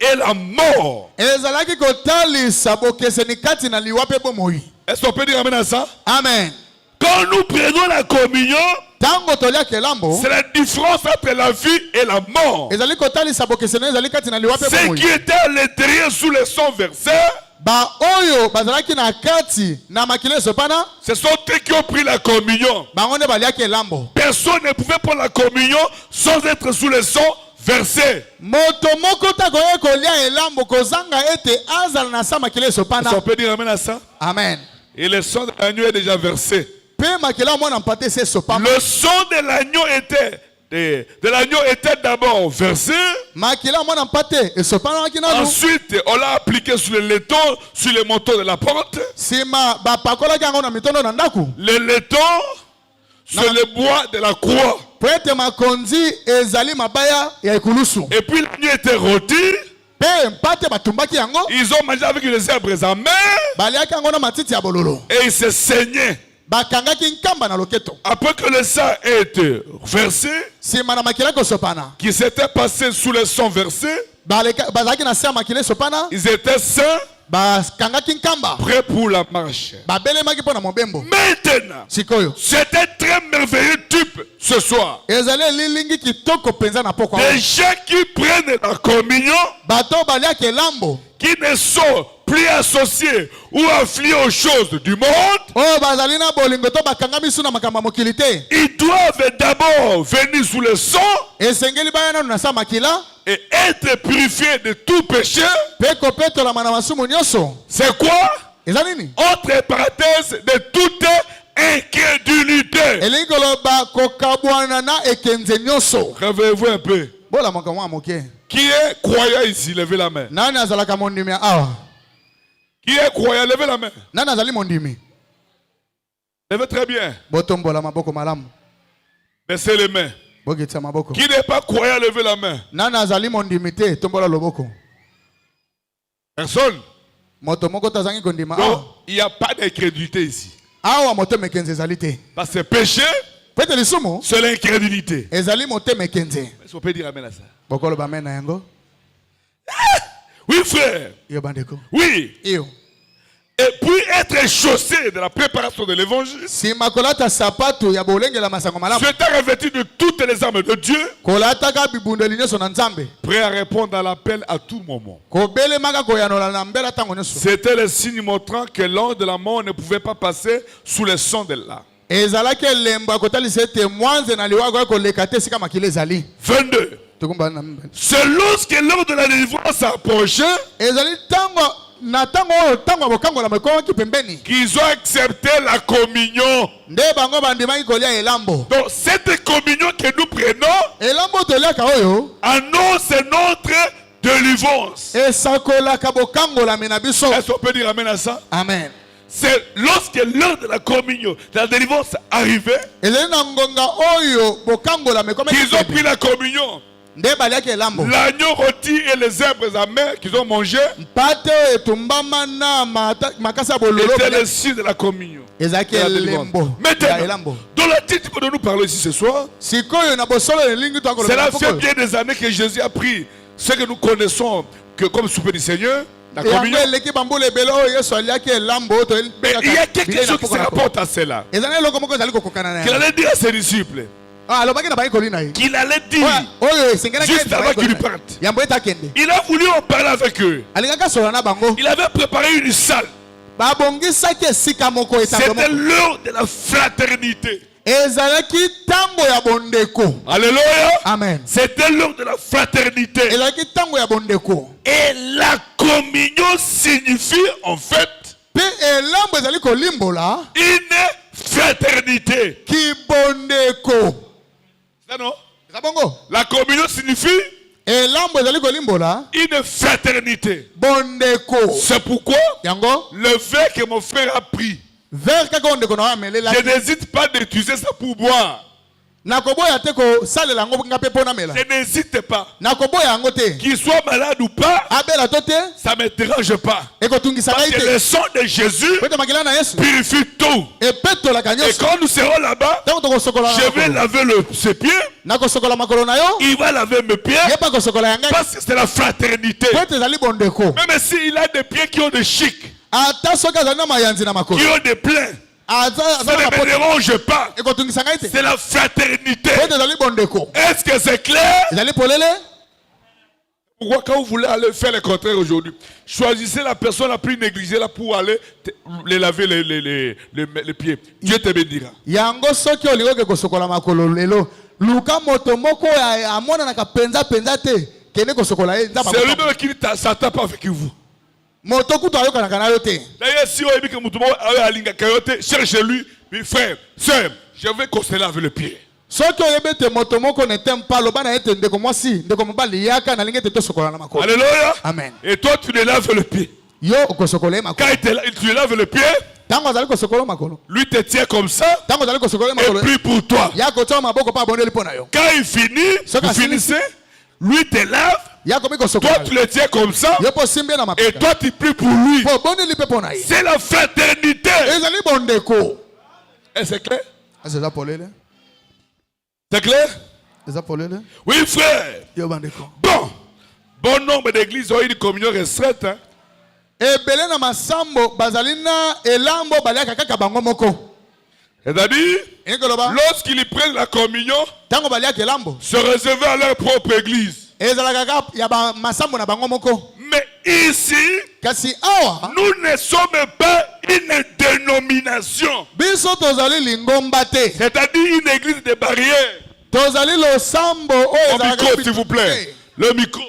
et la mort. Ezalaki kotalisa bokeseni kati na liwape bomoi. Est-ce qu'on peut dire amen à ça? Amen. Quand nous prenons la communion, Tango tolia kelambo. c'est la différence entre la vie et la mort. Ezali kotalisa bokeseni ezali kati na liwape Ceux bomoi. qui étaient à l'intérieur sous les 100 versets, Ba oyo bazalaki na kati na makile sopana. ce sont eux qui ont pris la communion. Bango nde baliaki elambo. Personne ne pouvait prendre la communion sans être sous les 100 versets. Moto moko ta koye kolia elambo kozanga ete azala na sa makile Est-ce qu'on sopana. peut dire amen à ça? Amen. Et le sang de l'agneau est déjà versé. Pe makila mwana mpate se sopama. Le sang de l'agneau était d'abord versé. Makila mwana mpate esopana wakina. Ensuite, on l'a appliqué sur le laiton, sur le manteau de la porte. Sima ba pakola kango na mitondo na ndaku. Le laiton sur le bois de la croix. Pwete makonzi ezali mabaya ya ekulusu. Et puis l'agneau était rôti. Pe mpate batumbaki yango. Ils ont mangé avec les herbes en mer. Baliaki yango na matiti ya bololo. Et ils se saignaient. bakangaki nkamba na loketo. Après que le sang ait été versé, sima na makila kosopana qui s'était passé sous le sang versé, bazalaki na se ya makila esopana, ils étaient sains, bakangaki nkamba, prêts pour la marche. babelemaki mpo na mobembo. Maintenant, sikoyo c'était très merveilleux type ce soir. ezali lilingi kitoko penza na poko. Les gens qui prennent la communion, bato baliaki elambo, qui ne sont plus associés ou affiliés aux choses du monde, oyo bazali na bolingo to bakangami su na makambo ya mokili te, ils doivent d'abord venir sous le sang esengeli baya nanu na se ya makila et être purifiés de tout péché. mpe kopetolama na masumu nyonso. C'est quoi? eza nini? Entre parenthèses, de toute incrédulité. elingi koloba kokabwana na ekenze nyonso. Réveillez-vous un peu. bolamaka mwa moke. Qui est croyant ici? Levez la main. nani azalaka mondimi ya awa? Qui est croyant? Levez la main. nani azali mondimi? Levez très bien. botombola maboko malamu. Baissez les mains. bokitisa maboko. Qui n'est pas croyant? Levez la main. nani azali mondimi te? tombola loboko. Personne. moto moko tazangi kondima Donc, awa. il n'y a pas d'incrédulité ici. awa motema ekenze ezali te. Parce que péché, pete lisumu c'est l'incrédulité. ezali motema ekenze. Est-ce qu'on peut dire amen à ça? bokoloba amen na yango. Oui, frère. iyo bandeko. Oui. iyo Et puis être chaussé de la préparation de l'évangile, sima kolata sapato ya bolengela masango malamu, j'étais revêtu de toutes les armes de Dieu, kolataka bibundeli nyonso na nzambe, prêt à répondre à l'appel à tout moment. kobelemaka koyanola na mbela ntango nyonso. C'était le signe montrant que l'ange de la mort ne pouvait pas passer sous le sang de là. ezalaki elembo ya kotalisa ete mwanze na liwa akoki koleka te esika makila ezali. 22. tokumbana na mbala. C'est lorsque l'heure de la délivrance approchait ezali ntango na ntango oyo ntango ya bokangola ekomaki pembeni, qu'ils ont accepté la communion. nde bango bandimaki kolia elambo. Donc cette communion que nous prenons elambo toliaka oyo annonce notre délivrance. esakolaka bokangolami na biso. Est-ce qu'on peut dire amen à ça? amen. C'est lorsque l'heure de la communion, de la délivrance arrivait, ezali na ngonga oyo bokangolami ekomaki qu'ils ont pembeni, pris la communion. nde baliaki elambo. L'agneau rôti et les herbes amères qu'ils ont mangé mpate oyo etumbama na makasi ya bololo étaient le signe de la communion. ezalaki De la délivrance. elembo ya Maintenant, elambo. dans le titre dont nous parlons ici ce soir, sikoyo na bosolo elingi cela fait bien des années que Jésus a pris ce que nous connaissons que comme souper du Seigneur, la communion. yango eleki bambula ebele oyo yesu aliaki elambo oyo Mais il y a quelque chose qui se rapporte à cela. ezali eloko moko ezali kokokana na Qu'il allait dire à ses disciples, alobaki na bayekoli na ye qu'il allait dire, oyo esengelaki juste avant qu'il parte. yambo ete akende, Il a voulu en parler avec eux. alingaki asola na bango. Il avait préparé une salle. babongisaki esika moko C'était etando moko, l'heure de la fraternité. ezalaki ntango ya bondeko. Alléluia. amen. C'était l'heure de la fraternité. ezalaki ntango ya bondeko, Et la communion signifie en fait mpe elambo ezali kolimbola une fraternité. kibondeko. Ça non? eza bongo, La communion signifie elambo ezali kolimbola une fraternité. bondeko. C'est pourquoi yango le verre que mon frère a pris, vers kaka oyo ndeko na je amelelaki, n'hésite pas d'utiliser ça pour boire. nakoboya te kosalela yango nga mpe mpo namela, Je n'hésite pas. nakoboya yango te, Qu'il soit malade ou pas, abela to te, ça ne me dérange pas. ekotungisa Parce ngai que te. le sang de Jésus po ete makila na yesu purifie tout. epetolaka Et nyonso. quand nous serons là-bas, ntango tokosokola na je vais makolo, laver ses pieds. nakosokola makolo na yo, Il va laver mes pieds. ye mpe akosokola ya ngai, Parce que c'est la fraternité. po ete ezali bondeko. Même s'il a des pieds qui ont des chics, ata soki azali na mayanzi na makolo, qui ont des pleins, aza ça na ne me mapoto, dérange pas. ekotungisa ngai te, C'est la fraternité. po ete ezali bondeko. Est-ce que c'est clair? ezali polele. Pourquoi quand vous voulez aller faire le contraire aujourd'hui, choisissez la personne la plus négligée là pour aller les laver les pieds. Dieu te bénira. yango soki olingoki kosokola makolo lelo, luka moto moko oyo amonanaka penza te kende kosokola ye nzambe C'est akoka. lui-même qui ne s'attend pas avec vous. moto kutu ayokanaka na yo te. D'ailleurs, si on dit que Moutouma a linga kayote, cherchez-lui, mes frères, sœurs, je vais consteller avec le pied. soki oyebi ete moto moko ne t'aime pas, loba na ye ete ndeko mwasi ndeko mobali yaka nalingi ete tosokola na makolo. Alléluia. Amen. Et toi, tu les laves le pied. yo okosokola ye Quand makolo, tu laves le pied, ntango azali kosokola makolo, lui te tient comme ça ntango azali kosokola ye et makolo, prie pour toi. ya kotia maboko mpo abondeli mpo na yo, Quand il finit, Soka vous finissez, lui te lave, ya komi toi kosokola tu le tiens comme ça yo mpo simbi ye na et mapeka, toi tu pries pour lui. mpo obondeli mpe mpo na ye. C'est la fraternité. ezali bondeko. Est-ce que c'est clair? C'est ça pour les. C'est clair? C'est ça pour les. Oui, frère. Bon nombre d'églises ont une communion restreinte. Hein? Ebele na masambo bazalina elambo baliaka kaka bango moko. C'est-à-dire, lorsqu'ils prennent la communion, tango baliaka elambo se réserver à leur propre église. ezalaka kaka ya ba masambo na bango moko. Mais ici, kasi awa nous ne sommes pas une dénomination. biso tozali lingomba te. C'est-à-dire une église de barrières. tozali lo sambo o Au micro, s'il vous plaît. Le micro.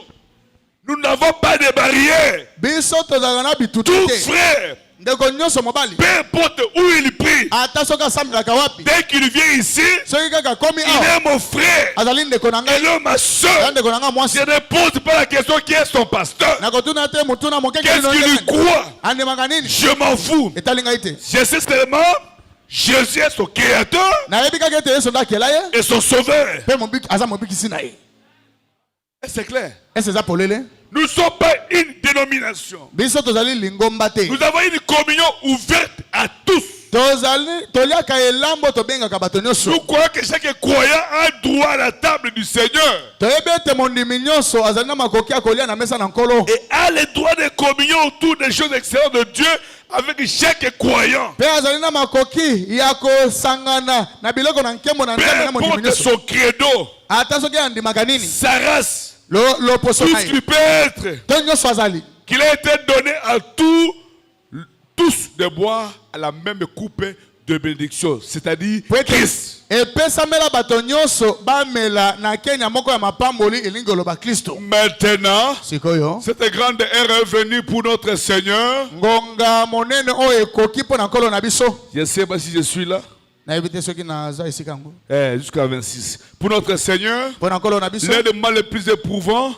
Nous n'avons pas de barrières. biso tozali na bitutu Tout te. frère, ndeko nyonso mobali peu importe où il prie, ata soki asambelaka wapi dès qu'il vient ici, soki kaka komi il awa est mon frère. azali ndeko na ngai Elle est ma ya soeur. ndeko na ngai mwasi. Je ne pose pas la question qui est son pasteur. nakotuna te mutuna mokeke Qu'est-ce qu'il lui croit? andemaka nini Je m'en fous. etali ngai te. Je sais seulement Jésus est son créateur nayebi kaka ete yesu nde akela ye et son sauveur. mpe aza mobikisi na ye. C'est clair. ese eza polele Nous ne sommes pas une dénomination. biso tozali lingomba te. Nous avons une communion ouverte à tous. toliaka elambo tobengaka bato nyonso. Nous croyons que chaque croyant a droit à la table du Seigneur. toyebi ete mondimi nyonso azali na makoki ya kolia na mesa na nkolo. Et a le droit de communion autour des choses extérieures de Dieu avec chaque croyant. mpe azali na makoki ya kosangana na biloko na nkembo na Peu nzambe na mondimi importe nyonso. son credo, ata soki andimaka nini sa race, loposo tout na ce ye qu'il peut être, to nyonso azali. qu'il a été donné à tous de boire à la même coupe de bénédiction, c'est-à-dire Christ. epesamela bato nyonso bamela na kenya moko ya mapamboli elingi oloba kristo. Maintenant, sikoyo cette grande ère est venue pour notre Seigneur. ngonga monene oyo ekoki mpo na nkolo na biso. Je ne sais pas si je suis là. nayebi te soki naza esika yango Jusqu'à 26. Pour notre Seigneur, mpo na nkolo na biso. l'un des mal les plus éprouvants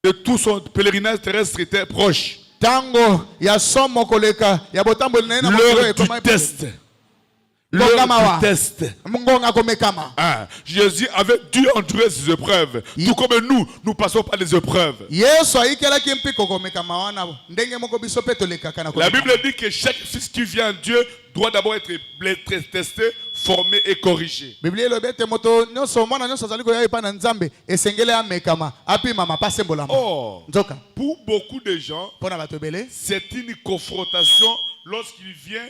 de tout son pèlerinage terrestre était proche. tango ya somo koleka ya botamboli na ye na mokili oyo L'heure du ekoma test. Ngonga L'heure mawa. du test. ngonga komekama. Jésus avait dû endurer ces épreuves. Tout comme nous passons par des épreuves. yesu ayikelaki mpiko komekama wana ndenge moko biso mpe tolekaka na La komekama. Bible dit que chaque fils qui vient à Dieu doit d'abord être testé, formé et corrigé. biblia elobi ete moto nyonso mwana nyonso azali koya epai na nzambe esengeli amekama apimama mpe asembolama. Or, nzoka pour beaucoup de gens, mpo na bato ebele c'est une confrontation lorsqu'il vient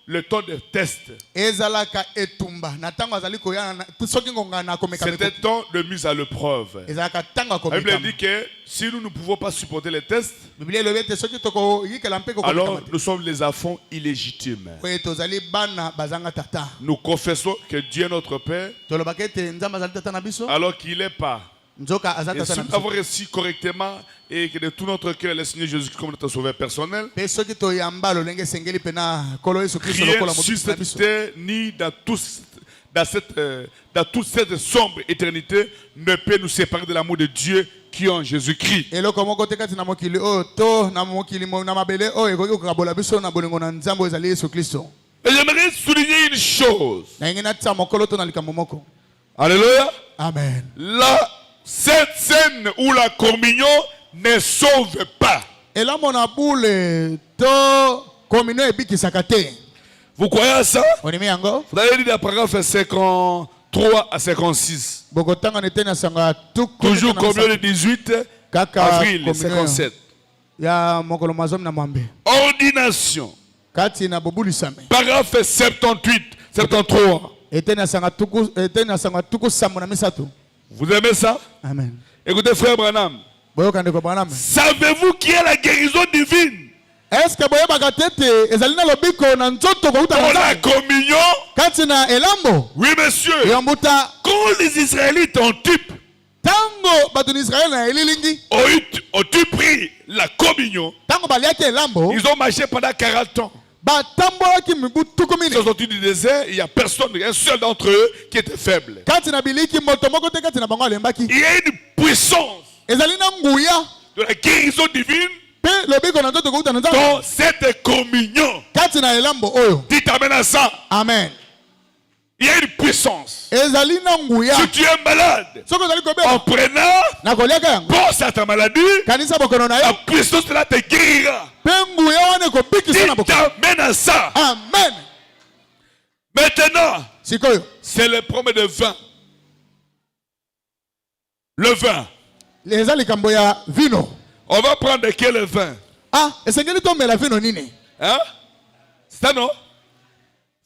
le temps de test. ezalaka etumba na ntango azali koya soki ngonga na komekama C'est un temps de mise à l'épreuve. ezalaka ntango ya La Bible komekama. dit que si nous ne pouvons pas supporter les tests, biblia elobi ete soki tokoyikela mpe alors kokomekama te nous sommes les enfants illégitimes. oyo tozali bana bazanga tata. Nous confessons que Dieu est notre Père tolobaka ete nzambe azali tata na biso alors qu'il n'est pas. nzoka aza Et tata si na nous biso. avons reçu correctement et que de tout notre cœur le Seigneur Jésus comme notre sauveur personnel, mpe soki toyamba lolenge esengeli mpe na nkolo yesu kristo rien lokola sur mobikisi na cette biso. terre ni dans toute cette sombre éternité ne peut nous séparer de l'amour de Dieu qui est en Jésus-Christ. eloko moko te kati na mokili oyo to na mokili na mabele oyo ekoki kokabola biso na bolingo na nzambe oyo ezali yesu kristo. Et j'aimerais souligner une chose. nalingi natia mokolo to na likambo moko. Alléluia. amen. Cette scène où la communion ne sauve pas. elambo na bule to komino ebikisaka te. Vous croyez à ça? onimi yango Vous avez lu le paragraphe 53 à 56. bokotanga nete na sanga Toujours communion le 18 kaka avril komino 57. ya mokolo mazomi na mwambe Ordination. kati na bobulisame Paragraphe 78, 73. ete na sanga tuku sambo na misato. Vous aimez ça? amen. Écoutez, frère Branham. boyoka ndeko Branham. Savez-vous qui est la guérison divine? est-ce que boyebaka te ete ezali na lobiko na nzoto kouta na Pour la nzambe communion? kati na elambo Oui, monsieur. yambuta Quand les Israélites ont type, tango bato na israele na elilingi ont pris la communion, tango baliaki elambo ils ont marché pendant 40 ans. batambolaki mibu tuku Ils sont mine sortis du désert, il n'y a personne, un seul d'entre eux qui était faible. kati na biliki moto moko te kati na bango alembaki. Il y a une puissance ezali na nguya de la guérison divine mpe lobiko na nzoto kouta na nzambe dans cette communion. kati na elambo oyo. Dites amen à ça. amen. Il y a une puissance. ezali na nguya Si tu es malade, soki ozali en kobela prenant, na koliaka yango pense à ta maladie, kanisa bokono na la yo puissance de là te guérira. mpe nguya wana ekobikisa na Dites bokono. amen à ça. amen. Maintenant, sikoyo c'est le problème de vin. Le vin. eza likambo ya vino. On va prendre quel vin? Ah, esengeli tomela vino nini? Hein? C'est ça non?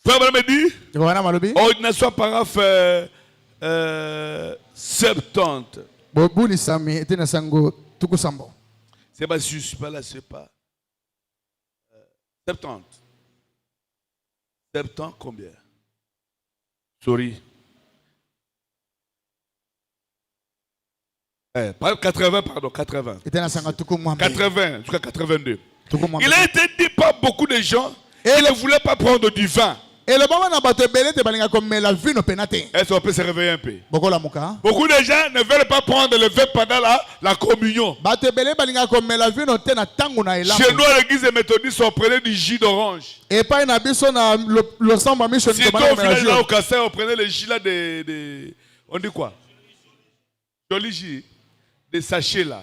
Frère me dit, Wana malobi ordination paragraphe 70. bobulisami ete na sango tukusambo. C'est pas si je suis pas là, c'est pas 70. 70 combien? Sorry. 80, pardon, 80. Ete na sango tukumwambe. 80 jusqu'à 82. Tukumwambe. Il a été dit par beaucoup de gens et ne voulaient pas prendre du vin. Et le moment na bato ebele te balinga komela vino penate. Est-ce qu'on peut se réveiller un peu? Bokola muka. Beaucoup de gens ne veulent pas prendre le vin pendant la communion. Bato ebele balinga komela vino te na tangu na elambo. Chez nous, à l'église méthodiste, on prenait du jus d'orange. Et pas na biso na le samba mission Si on venait là au Kassai, on prenait le jus là on dit quoi? Joli jus, des sachets là.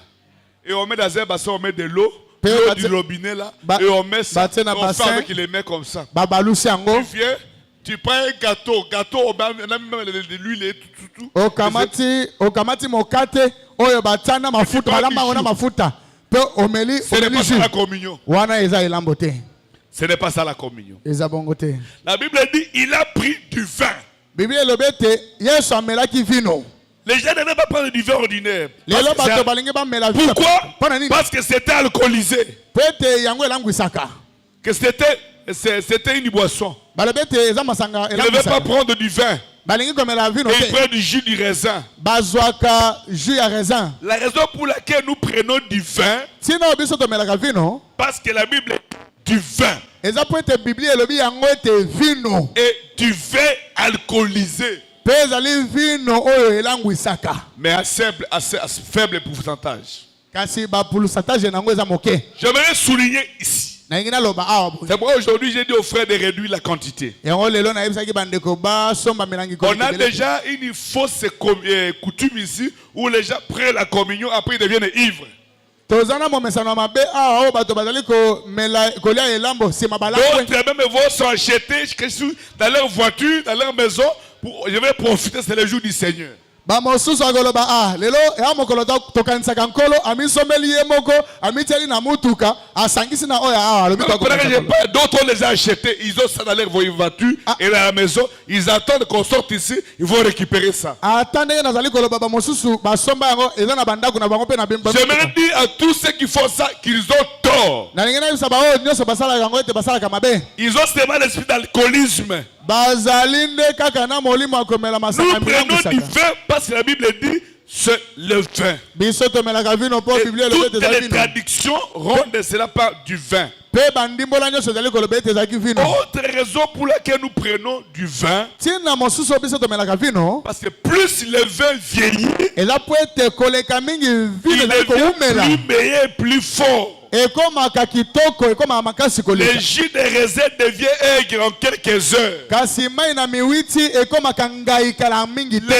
Et on met dans un bassin, on met de l'eau. L'eau du robinet là, et on met ça, on fait avec les mains comme ça. Tu viens, tu prends un gâteau, on a même de l'huile et tout. Okamati mokate, oyo batana mafuta, balamba ona mafuta. Pe omeli, ce n'est pas ça la communion. Wana eza elambo te. Ce n'est pas ça la communion. Eza bongo te. La Bible dit, il a pris du vin. Bible elobete, Yesu amelaki vino. Les gens ne veulent pas prendre du vin ordinaire. Pourquoi? Parce que c'était alcoolisé. Que c'était une boisson. Ils ne veulent pas prendre du vin. Ils prennent du jus du raisin. La raison pour laquelle nous prenons du vin, parce que la Bible est du vin. Et du vin alcoolisé. Mais à faible pourcentage. J'aimerais souligner ici. C'est pourquoi aujourd'hui j'ai dit aux frères de réduire la quantité. On a déjà une fausse coutume ici où les gens prennent la communion, après ils deviennent ivres. D'autres même vont s'acheter dans leur voiture, dans leur maison. Je vais profiter, c'est le jour du Seigneur. D'autres on les a achetés, ils ont ça dans leur voiture et dans la maison, ils attendent qu'on sorte ici, ils vont récupérer ça. J'aimerais dire à tous ceux qui font ça qu'ils ont tort. Ils ont seulement l'esprit d'alcoolisme. Nous prenons du vin parce que la Bible dit c'est le vin. Et toutes les traductions rendent cela par du vin. Autre raison pour laquelle nous prenons du vin, parce que plus le vin vieillit, il devient plus meilleur, plus fort. Le jus de raisin devient aigre en quelques heures. Le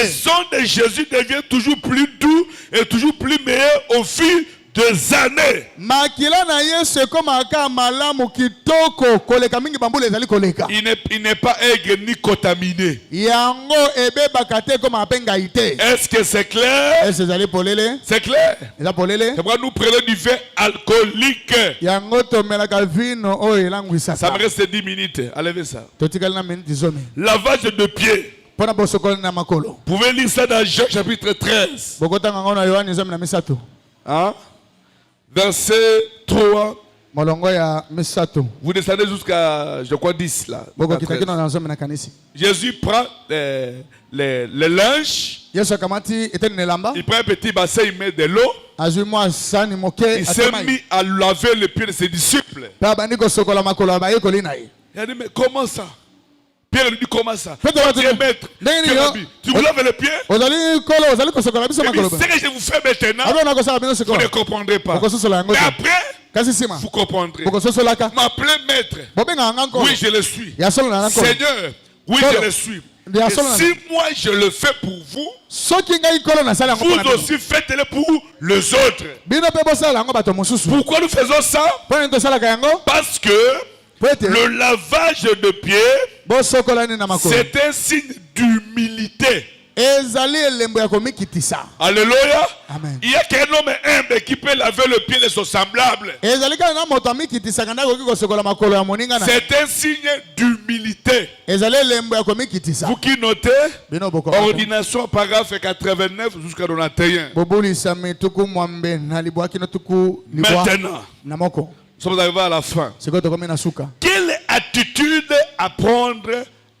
sang de Jésus devient toujours plus doux et toujours plus meilleur au fil des années. Il n'est pas aigre ni contaminé. Est-ce que c'est clair? C'est clair? C'est pourquoi nous prenons du vin alcoolique. Ça me reste 10 minutes. Enlevez ça. Lavage de pieds. Vous pouvez lire ça dans Jean chapitre 13. Hein? Verset 3. Vous descendez jusqu'à, je crois, 10 là. Jésus prend le linge. Il prend un petit bassin, il met de l'eau. Il s'est mis à laver les pieds de ses disciples. Il a dit, mais comment ça? Pierre lui dit, comment ça? Tu es maître. Tu vous laves les pieds? Mais ce que je vous fais maintenant, vous ne comprendrez pas. Mais après, vous comprendrez. M'appelez maître. Oui, je le suis. Seigneur, oui, je le suis. Et si moi je le fais pour vous, vous aussi faites-le pour les autres. Pourquoi nous faisons ça? Parce que le lavage de pieds bosokolani na makolo. C'est un signe d'humilité. Ezali elembo ya komikitisa. Alléluia. Amen. Il y a qu'un homme humble qui peut laver le pied de son semblable. Ezali kana na moto amikitisa kana koki kosokola makolo ya moninga na. C'est un signe d'humilité. Ezali elembo ya komikitisa. Vous qui notez, Bino boko. ordination paragraphe 89 jusqu'à 91. Bobulisa mituku mwambe na libwaki no tuku libwa. Maintenant, Na moko. nous sommes arrivés à la fin. Sikoto komi na suka. Quelle attitude à prendre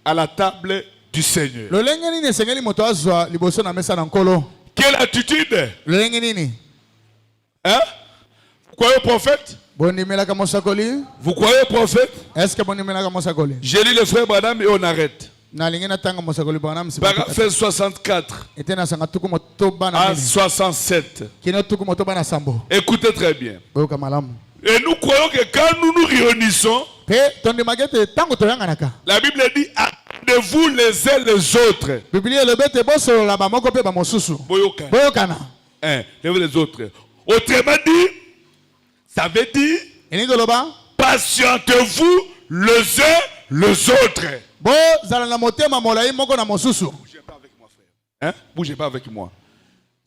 à la table du Seigneur? Lolenge nini esengeli moto azwa liboso na mesa na nkolo? Quelle attitude? Lolenge nini? Hein? Vous croyez au prophète? Bondimelaka mosakoli? Vous croyez au prophète? Est-ce que bondimelaka mosakoli? J'ai lu le frère Branham et on arrête. Na lingi na tanga mosakoli Branham si. Paragraphe 64 Ete na sanga tuku moto bana à mini. 67. Kino tuku moto bana sambo. Écoutez très bien. Boyoka malamu. Et nous croyons que quand nous nous réunissons, Pe tondi magete tango toyanga naka. la Bible dit attendez-vous les uns les autres. Biblia elobete boso la ba moko pe ba mosusu. Boyoka. Boyokana. Les uns les autres. Autrement dit, ça veut dire Eni doloba? patientez-vous les uns les autres. Bo zala na motema molai moko na mosusu. Bougez pas avec moi, frère. Hein? Bougez pas avec moi.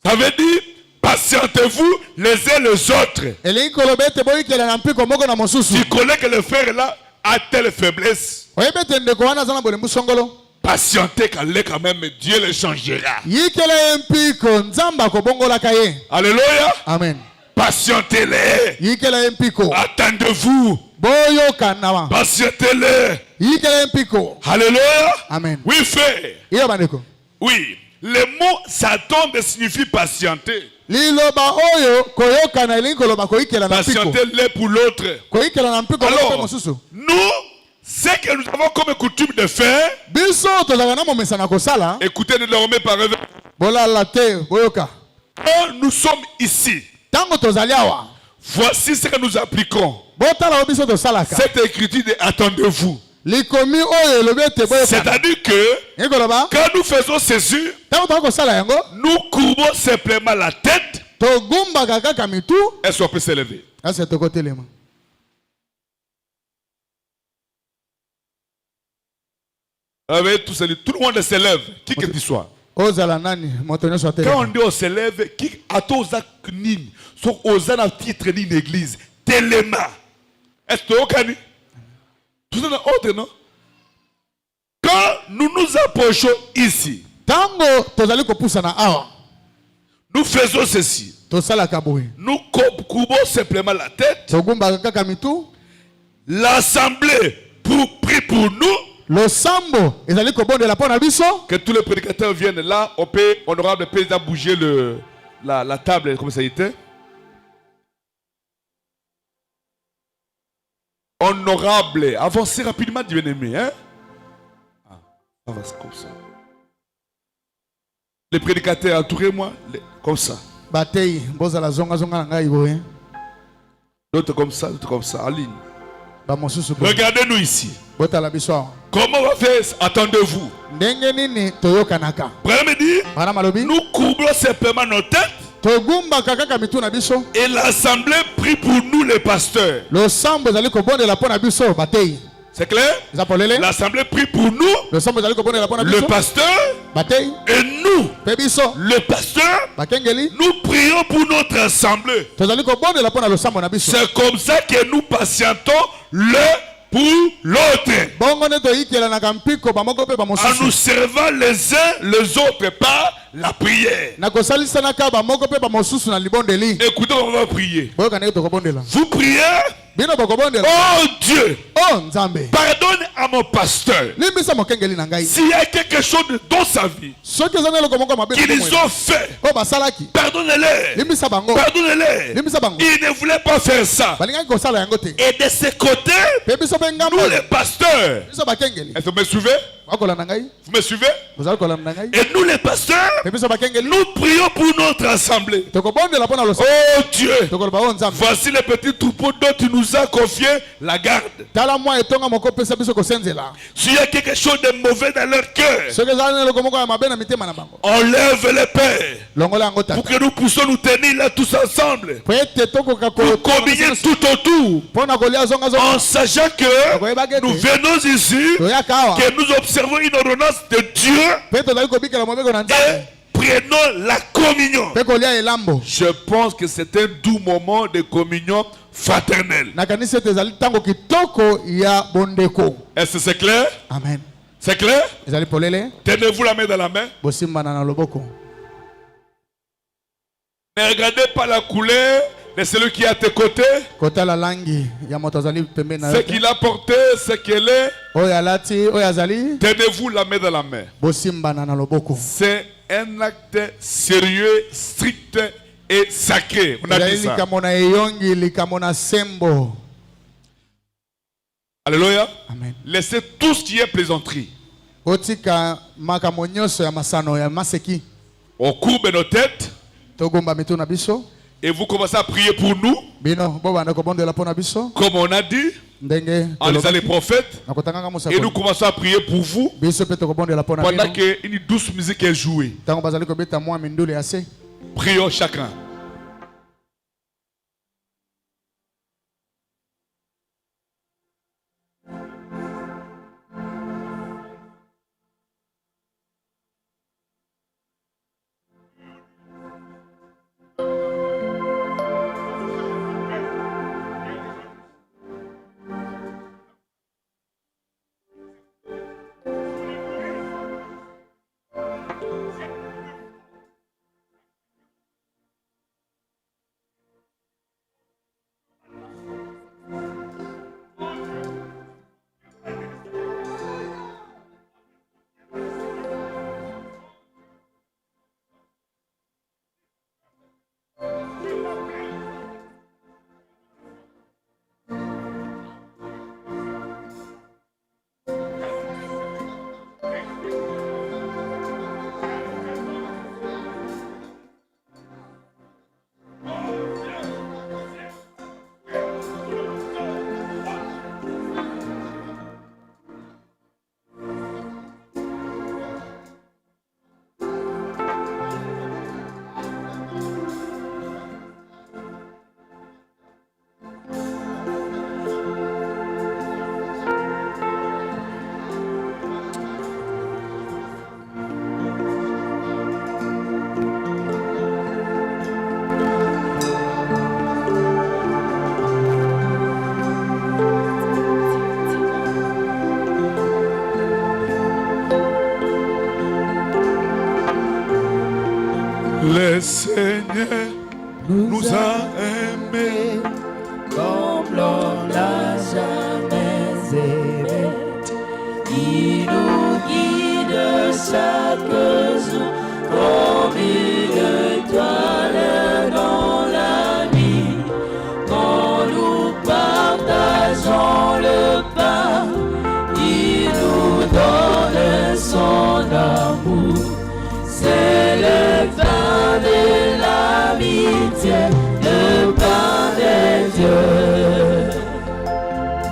Ça veut dire patientez-vous les uns les autres. Elingi kolobete boyikela na mpiko moko na mosusu. Tu connais que le frère là a telle faiblesse. Oyebete ndeko wana zana bolembu songolo. Patientez quand même, Dieu le changera. Yikela mpiko nzamba ko bongola kaye. Alléluia. Amen. Patientez-les. Yikela mpiko. Attendez-vous. Boyokana wa. Patientez-les. Yikela mpiko. Alléluia. Amen. Oui, frère. Iyo bandeko. Oui. Le mot s'attendre signifie patienter. Liloba oyo koyokana elingi koloba koyikela na mpiko. Patienter l'un pour l'autre. Koyikela na mpiko moko pe mosusu. Nous, ce que nous avons comme coutume de faire, Biso tozaka na momesa na kosala. écoutez désormais par réveil. Bolala te boyoka. Quand nous sommes ici, Tango tozali awa. voici ce que nous appliquons. Botala biso tosalaka. Cette écriture de attendez-vous. Likomi oyo elobete boyoka. C'est-à-dire que Ekoloba. quand nous faisons ceci, Tango toko sala yango. nous courbons simplement la tête Togumbaka kaka mitu. et ça peut s'élever. Asa toko telema. Tout le monde s'élève, qui que tu sois. Ozala nani moto nyonso Quand atelema. on dit on s'élève, qui a tous nini, sont aux ans titre d'une église, téléma. Est-ce que tu tout ça dans ordre, non? Quand nous nous approchons ici, Tango tozali kopusa na awa. nous faisons ceci. Tosalaka boye. Nous courbons simplement la tête. Togumbaka kaka mitu. L'assemblée prie pour nous. Le sambo ezali kobondela pona biso. Que tous les prédicateurs viennent là. Honorable président, bouger la table, comme ça y était. Honorable, avancez rapidement, bien-aimé. Hein? Avance comme ça. Les prédicateurs, entourez-moi, comme ça. Batei bozala zonga zonga na ngai boye. D'autres comme ça, en ligne. Ba mosusu boye. Regardez-nous ici. Botala biso awa. Comment on va faire? Attendez-vous. Ndenge nini toyokanaka. Premier dit, Bana malobi. nous courbons simplement nos têtes. Togumbaka kaka mitu na biso. Et l'assemblée prie pour nous, les pasteurs. Le sambo ezali kobondela pona biso batei. C'est clair? Zapolele. L'assemblée prie pour nous, Le sambo ezali kobondela pona le biso. pasteur, Batei. et nous, Pe biso. le pasteur, Bakengeli. nous prions pour notre assemblée. Tozali kobondela pona le sambo na biso. C'est comme ça que nous patientons l'un pour l'autre, Bongo ne toyikela na kampiko ba moko pe ba en nous mosusu. servant les uns les autres par la prière. Na kosalisana naka ba moko pe ba mosusu na libondeli. Écoutez, on va prier. Boyoka ndenge tokobondela. Vous priez, Bino bokobondela. oh Dieu, Oh nzambe. pardonne à mon pasteur Limbisa mokengeli na ngai. s'il y a quelque chose dans sa vie Soki ezanga eloko moko mabe. qu'ils ont fait. Oh basalaki. Pardonnez-les. Limbisa bango. Pardonnez-les. Limbisa bango. Ils ne voulaient pas faire ça. Balingaki kosala yango te. Et de ce côté, Pe biso pe nous ngambo. les pasteurs, Biso bakengeli. est-ce que vous me suivez? Bakola na ngai. Vous me suivez? Bozali kola na ngai. Et nous les pasteurs, Pe biso bakengeli. nous prions pour notre assemblée. Tokobondela pona lo sambo. Oh Dieu, Tokoloba oh nzambe. voici les petits troupeaux dont tu nous nous a confié la garde. tala mwa etonga moko pesa biso kosenzela S'il y a quelque chose de mauvais dans leur cœur, soki ezali na eloko moko ya mabe na mitema na bango enlève les pères longola yango pour tata que nous puissions nous tenir là tous ensemble. po ete tokoka Pour combiner tout autour. mpona kolia zonga En sachant que nous venons ici, toyaka awa que nous observons une ordonnance de Dieu mpe tozali kobikela mobeko na et nzambe prenons la communion. mpe kolia elambo Je pense que c'est un doux moment de communion fraternelle. nakanisi ete ezali ntango kitoko ya bondeko Est-ce que c'est clair? amen C'est clair? ezali polele Tenez-vous la main dans la main. bosimbana na loboko Ne regardez pas la couleur de celui qui est à tes côtés. kotala langi ya moto azali pembeni na Ce yo qu'il a porté, ce qu'elle est. oyo alati oyo azali Tenez-vous la main dans la main. bosimbana na loboko C'est un acte sérieux, strict et sacré. On a dit ezali ça. likambo na eyongi likambo na sembo Alléluia. amen Laissez tout ce qui est plaisanterie. otika makambo nyonso ya masano ya maseki On courbe nos têtes togomba mitu na biso et vous commencez à prier pour nous, bino bobanda kobondela mpo na biso comme on a dit ndenge en lisant les prophètes. nakotanganga Et nous mosakoli commençons à prier pour vous biso mpe tokobondela mpo na pendant bino qu'une douce musique est jouée. ntango bazali kobeta mwa mindule ya se Prions chacun. Le Seigneur nous a aimés comme l'on n'a jamais aimé. Il nous guide chaque jour comme une étoile dans la nuit. Quand nous partageons le pain, il nous donne son amour. C'est le pain de l'amitié, le pain de Dieu.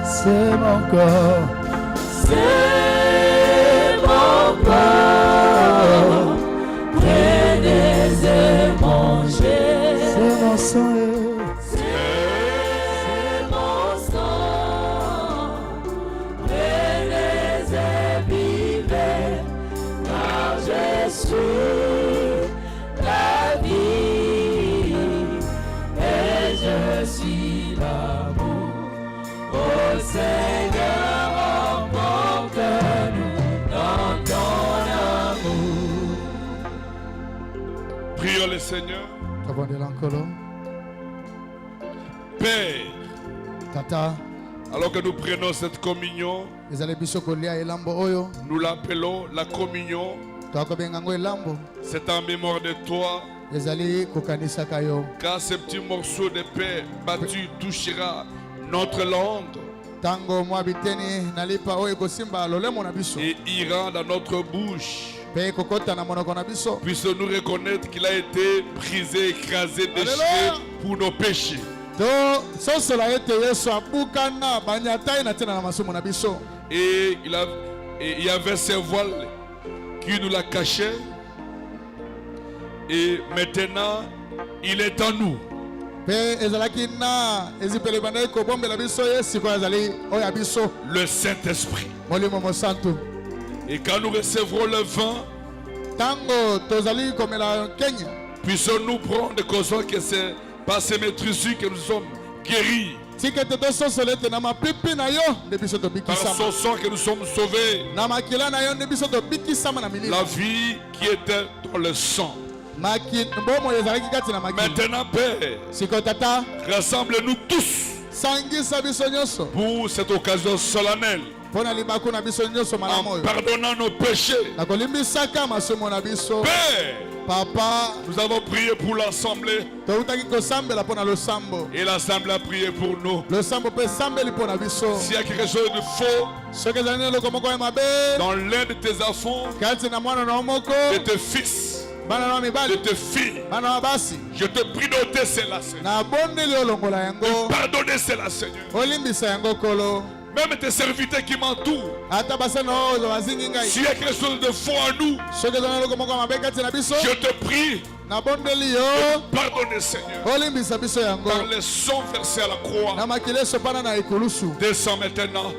C'est mon corps, c'est mon corps. Prenez et mangez. C'est mon sang, c'est mon sang. Prenez et vivez, car je suis la vie et je suis l'amour. Ô Seigneur, emporte-nous dans ton amour. Prions le Seigneur. tobondela nkolo Père, tata alors que nous prenons cette communion, ezali biso kolia elambo oyo nous l'appelons la communion. toakobenga yango elambo C'est en mémoire de toi, ezali kokanisaka yo car ce petit morceau de pain battu touchera notre langue ntango mwa biteni nalipa oyo ekosimba lolemo na biso et ira dans notre bouche. mpe ekokɔta na monoko na biso Puisse-nous reconnaître qu'il a été brisé, écrasé, déchiré Alléluia. pour nos péchés. Et il y avait ces voiles qui nous la cachaient. Et maintenant, il est en nous. Le Saint-Esprit. Et quand nous recevrons le vent, puissons-nous prendre conscience que c'est par ces maîtrises que nous sommes guéris. Par son sang que nous sommes sauvés. La vie qui était dans le sang. Maintenant, Père, rassemble-nous tous pour cette occasion solennelle. En pardonnant nos péchés. Père, Papa, nous avons prié pour l'assemblée. Et l'assemblée a prié pour nous. S'il y a quelque chose de faux dans l'un de tes enfants, de tes fils, de tes filles, je te prie d'ôter cela, Seigneur. De pardonner cela, Seigneur. Même tes serviteurs qui m'entourent, s'il y a quelque chose de faux en nous, je te prie de pardonner, Seigneur. Par les sons versés à la croix, descends maintenant.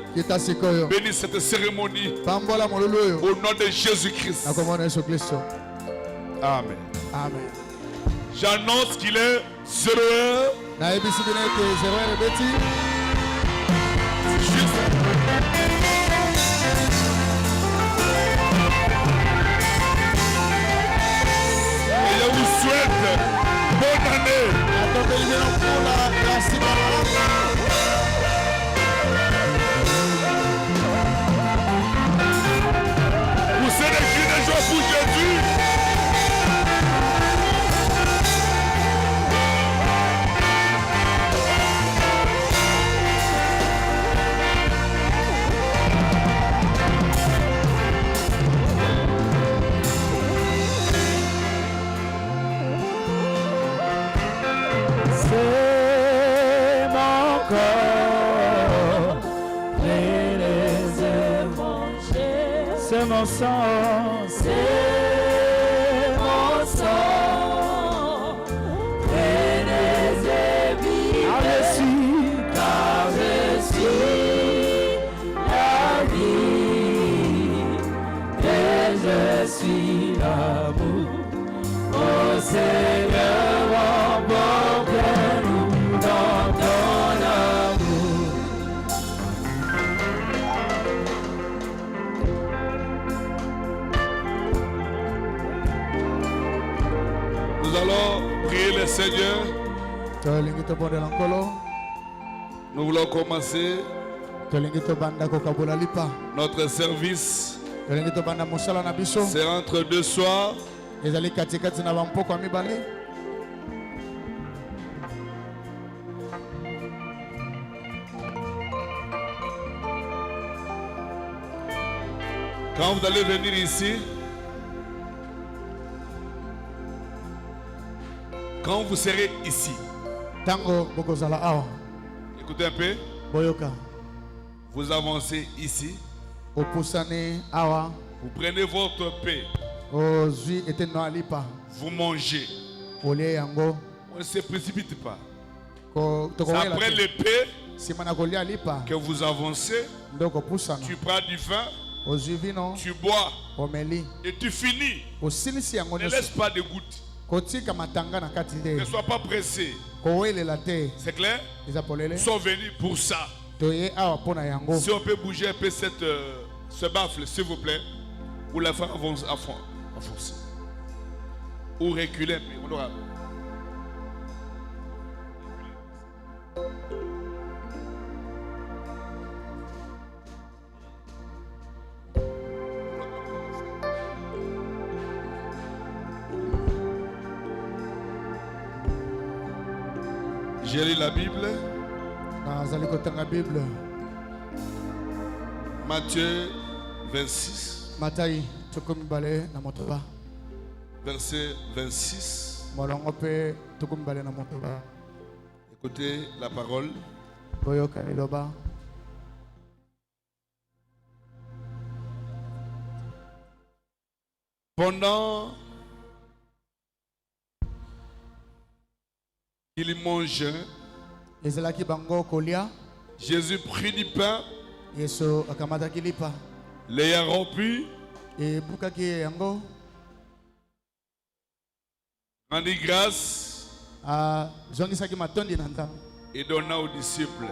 Bénis cette cérémonie au nom de Jésus-Christ. Amen. Amen. J'annonce qu'il est 0h. Et je vous souhaite bonne année. Vous savez des cris de joie pour Jésus. C'est mon sang, c'est mon sang, prenez et vivez, car je suis la vie, et je suis l'amour. Oh Seigneur, emporte-nous dans ton amour. Nous allons prier le Seigneur. Nous voulons commencer notre service. C'est entre deux soirs. Quand vous allez venir ici, quand vous serez ici, écoutez un peu, vous avancez ici, vous prenez votre paix, vous mangez, on ne se précipite pas. C'est après le paix que vous avancez, tu prends du vin, tu bois et tu finis. Ne laisse pas de gouttes. Ne sois pas pressé. C'est clair? Ils sont venus pour ça. Si on peut bouger un peu ce baffle, s'il vous plaît, ou la faire avancer. Ou reculer un peu. On aura... J'ai lu la Bible. Matthieu 26. Verset 26. Écoutez la parole. boyoka liloba. Pendant qu'il mangeait, Ezalaki bango kolia. Jésus prit du pain, Yesu akamataki lipa. l'ayant rompu, Ebukaki yango. rendit grâce Zongisaki matondi na nzambe. et donna aux disciples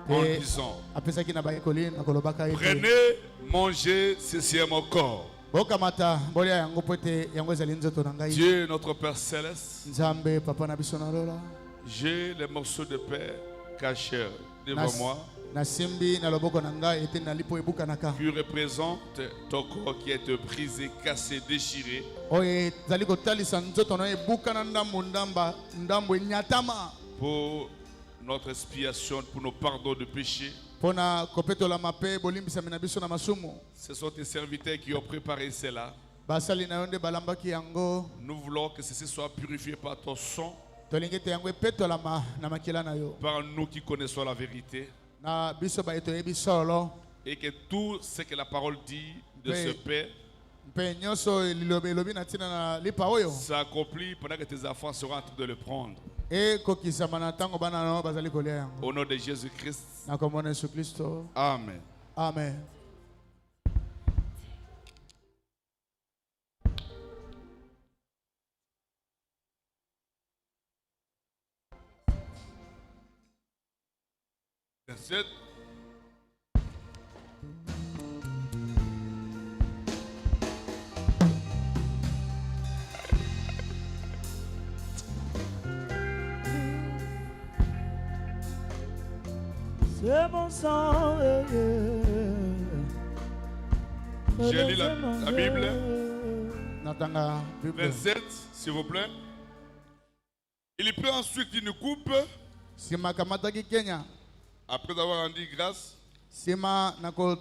en Et disant, apesaki na bayekoli na kolobaka ete. prenez, mangez, ceci est mon corps. Bokamata bolia yango po ete yango ezali nzoto na ngai. Dieu notre Père Céleste, Nzambe papa na biso na lola. j'ai les morceaux de pain cachés devant moi Nasimbi na loboko na ngai ete nali po ebukanaka. qui représentent ton corps qui a été brisé, cassé, déchiré Oye zali kotalisa nzoto na ebukana ndambo ndambo enyatama. pour notre expiation, pour nos pardons de péché. Pona kopetola mape bolimbisami na biso na masumu. Ce sont tes serviteurs qui ont préparé cela. Basali na yonde balambaki yango. Nous voulons que ceci soit purifié par ton sang, Tolingi te yango epetolama na makila na yo. par nous qui connaissons la vérité, Na biso ba etoyebi solo. et que tout ce que la parole dit de Oui. ce pain Mpe nyonso lilobi elobi na ntina na lipa oyo. s'accomplit pendant que tes enfants seront en train de le prendre. Ekokisama na ntango bana no bazali kolia yango. Au nom de Jésus-Christ, Na kombo na Yesu Kristo. Amen. Amen. Verset. C'est mon sang. J'ai lu la Bible. Natanga Bible. Verset, s'il vous plaît. Il prit ensuite une coupe, Sima kamataki Kenya. après avoir rendu grâce. Sima nako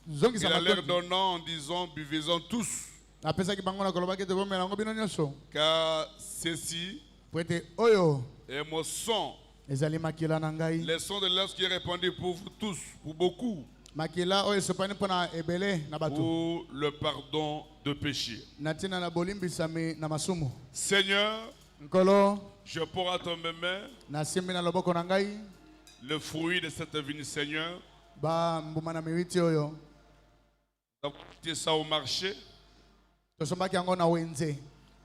zongisa Il a l'air matoki. donnant en disant, buvez-en tous, Napesaki bango na kolobaki te bomela yango bino nyonso. car ceci Po ete oyo est mon sang, ezali makila na ngai. le sang de l'œuf qui est répandu pour vous tous, pour beaucoup, Makila oyo esopani mpona ebele na bato. pour le pardon de péché. Na ntina na bolimbisami na masumu. Seigneur, Nkolo je porte à ton main nasimbi na loboko na ngai. le fruit de cette vie, Seigneur. Ba mbuma na miwiti oyo. Nous avons quitté ça au marché. Tosombaki yango na wenze.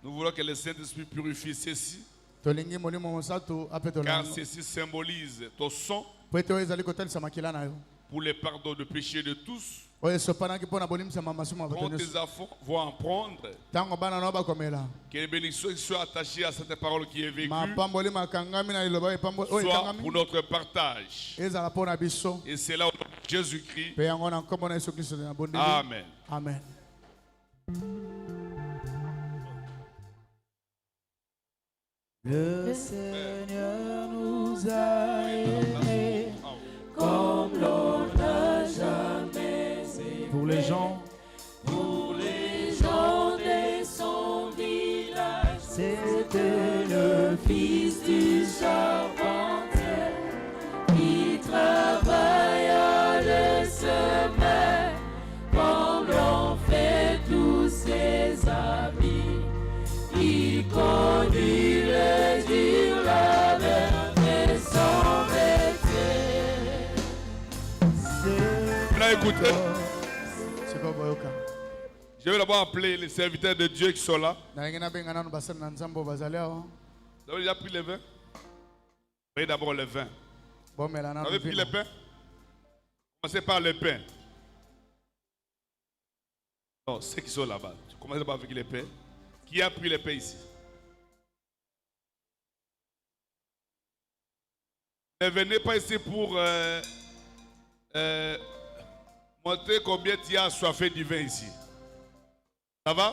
Nous voulons que le Saint-Esprit purifie ceci, Tolingi molimo mosato apetola car yango. ceci symbolise ton sang Po ete oyo ezali kotalisa makila na yo. pour le pardon de péché de tous. Oyo esopanaki mpona bolimbisama masumu ya bato Quand nyonso. tes enfants vont en prendre, Ntango bana no bakomela. que les bénédictions soient attachées à cette parole qui est vécue, Mapamboli makangami na liloba epamboli oyo soit ekangami. pour notre partage. Ezala mpona biso. Et c'est là où Jésus-Christ. Mpe yango na nkombo na Yesu Kristo na bondeli. Amen. Amen. Le Seigneur nous a aimés comme l'on n'a jamais aimé. Pour les gens de son village, c'était le fils du charpentier qui travailla le semaine comme l'ont fait tous ses amis. Il connut le dur labeur et son métier. Là, écoutez, C'est pas boyoka. je vais d'abord appeler les serviteurs de Dieu qui sont là. Nalingi nabenga nanu basali na nzambe bazali awa. Vous avez déjà pris le vin? Prenez d'abord le vin. Bomela Vous nanu. avez pris le pain? Commencez par le pain. Non, ceux qui sont là-bas. Commencez d'abord avec le pain. Qui a pris le pain ici? Ne venez pas ici pour montrer combien tu as assoiffé du vin ici. Ça va?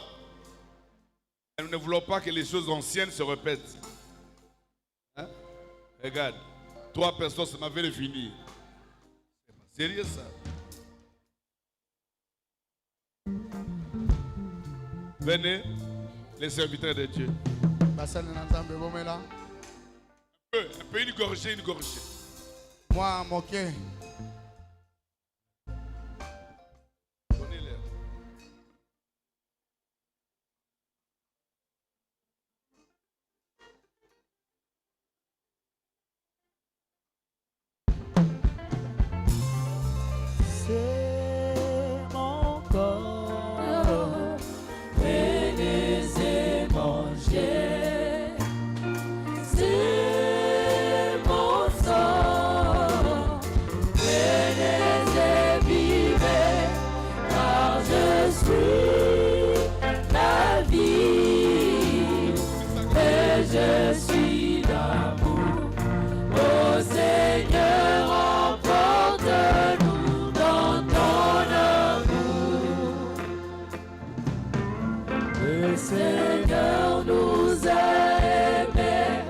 Et nous ne voulons pas que les choses anciennes se répètent. Hein? Regarde, 3 personnes, ça m'avait le fini. C'est pas sérieux ça. Venez, les serviteurs de Dieu. Basali na nzambe bomela. Un peu, une gorgée, une gorgée. Moi, moqué. Donnez-leur. C'est mon corps, prenez et mangez. C'est mon sang, prenez et vivez, car je suis la vie et je suis l'amour. Ô Seigneur, emporte-nous dans ton amour. Le Seigneur nous a aimés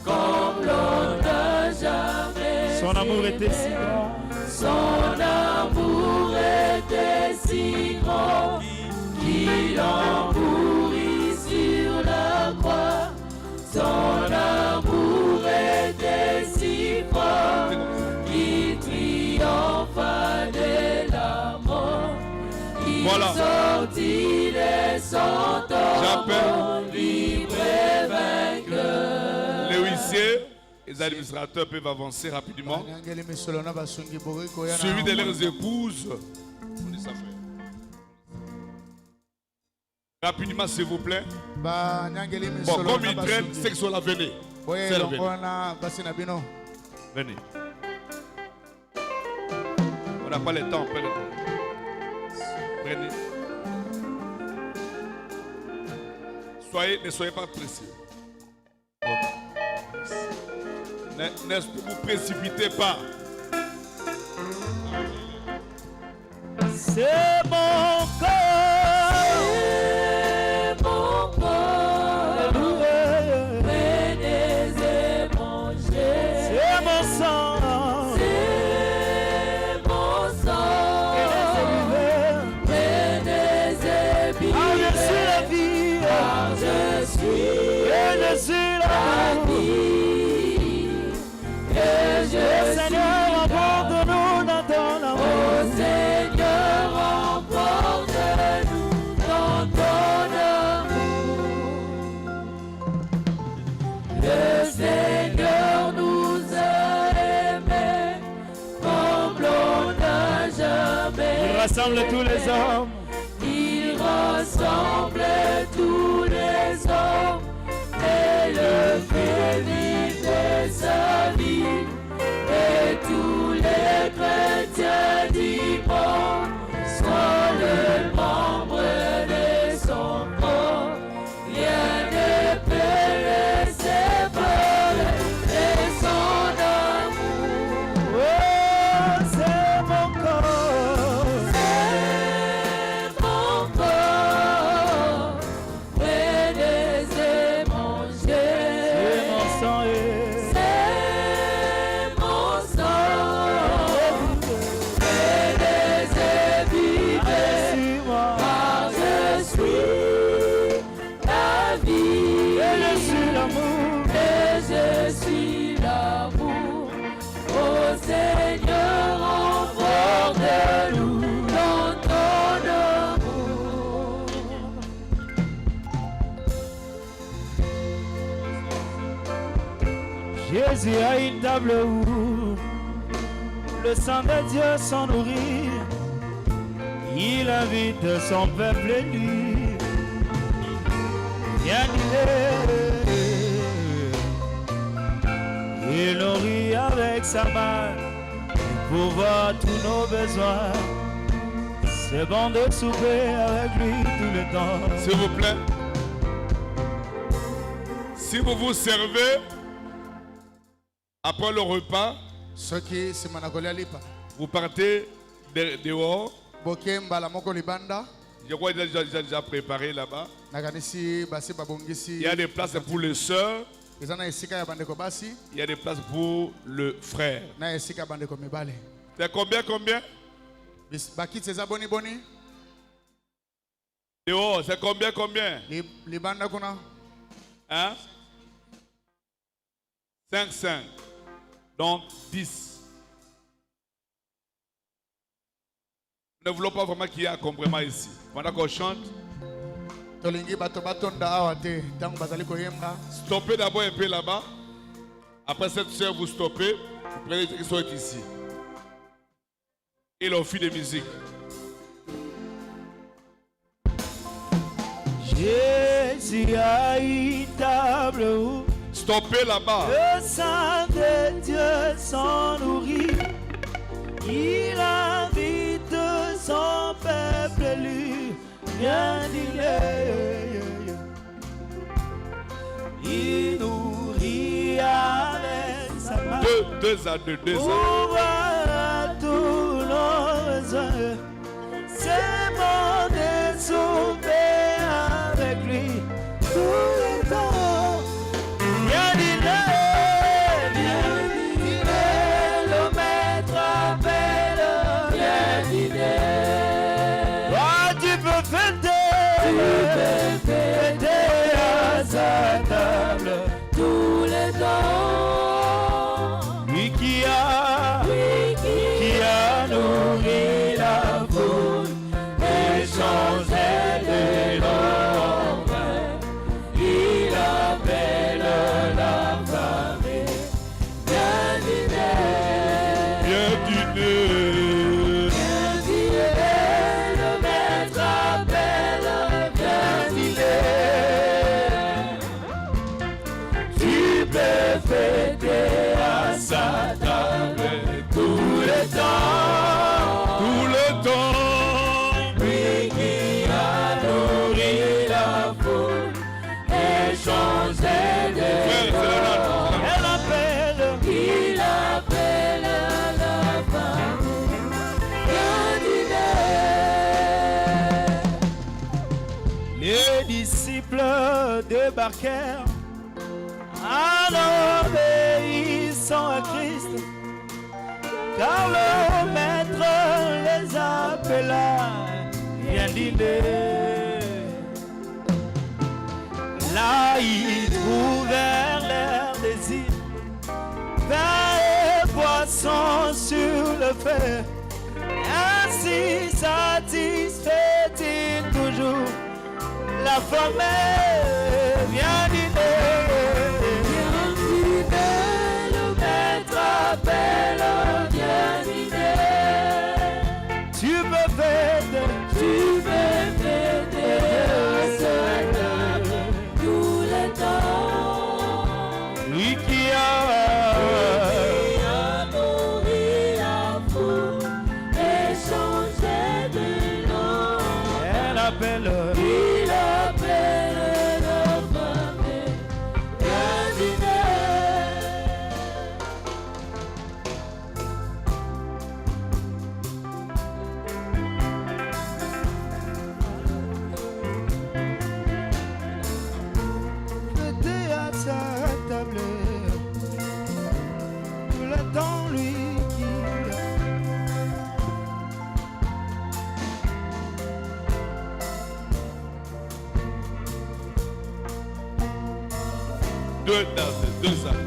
comme l'on n'a jamais. Son amour était si grand. Son amour était si grand qu'il en mourit sur la croix. Son amour était si fort qu'il triompha de la mort. Il Voilà. sortit de son tombeau, libre et vainqueur. Les huissiers, les administrateurs peuvent avancer rapidement. Suivi de leurs épouses. Prenez ça, frère. Rapidement, s'il vous plaît. Bon, comme ils traînent, c'est que cela venez. Servez. Venez. On n'a pas le temps, prenez. Prenez. Ne soyez pas pressés. Ne vous précipitez pas. C'est mon corps, c'est mon corps, venez et mangez. C'est mon sang, c'est mon sang, venez et vivez, car je suis la vie, et je Seigneur, emporte-nous dans ton amour. Seigneur, emporte-nous dans ton amour. Le Seigneur nous a aimés comme l'on n'a jamais. Il rassemble tous les hommes. Il rassemble tous les hommes et le fait vivre de sa vie. Et tous les chrétiens du monde soient le membre de son corps. Rien ne peut les séparer de son amour. Oh, c'est mon corps, c'est mon corps. Prenez et mangez. C'est mon sang et je suis l'amour. Ô Seigneur, emporte-nous dans ton amour. Jésus a une table où le sang de Dieu s'en nourrit. Il invite son peuple élu. Viens dîner. Il nourrit avec sa main pour voir tous nos besoins. C'est bon de souper avec lui tout le temps. S'il vous plaît. Si vous vous servez après le repas, vous partez dehors. Je crois qu'il est déjà préparé là-bas. Il y a des places pour les sœurs. Il y a des places pour le frère. C'est combien? Dehors, c'est combien? Hein? 5. Donc 10. Nous ne voulons pas vraiment qu'il y ait un compromis ici. Pendant qu'on chante, stoppez d'abord un peu là-bas. Après cette soeur, vous stoppez. Vous prenez ceux qui sont ici. Et leur fille de musique. Jésus a une table où Stoppez là-bas. le Saint de Dieu s'en nourrit. Il invite son peuple élu, viens dîner. Il nourrit avec sa main. Deux à deux. Ouvre tous nos besoins. C'est bon de souper avec lui tout le temps. Viens dîner, le maître appelle. Viens dîner. Toi tu peux fêter à sa table tout le temps. Lui qui a nourri la foule et changé de l'or. Il appelle la famille. Viens dîner. Viens dîner. Viens dîner. Le maître appelle. Viens dîner. Tu peux fêter à sa table tout le temps. Tout le temps. Lui qui a nourri la foule et changé de Frère, c'est la note. Elle appelle, il appelle la famille. Viens dîner. Les disciples débarquèrent en obéissant à Christ, car le maître les appela. Viens dîner. Là ils trouvèrent leur désir, pain et poisson sur le feu. Ainsi satisfait-il toujours la famille. Viens dîner. Viens dîner. Le maître appelle. Viens dîner. Tu peux fêter à sa table tout le temps. Lui qui a nourri la foule et changé de nom. Elle appelle. Il appelle la famille. Viens dîner. Fêter à sa table tout le temps, lui qui Deux dates, deux années.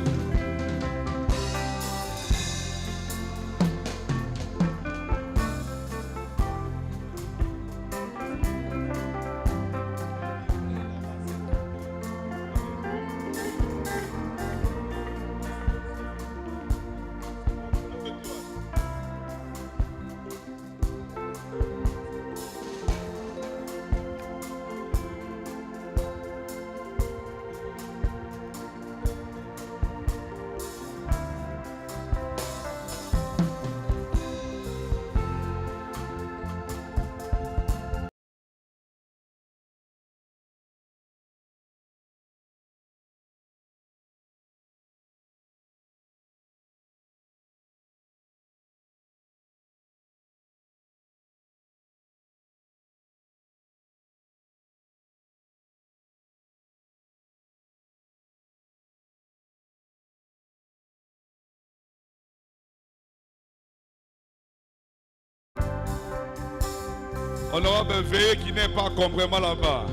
Honorable, veuillez qu'il n'ait pas complètement là-bas.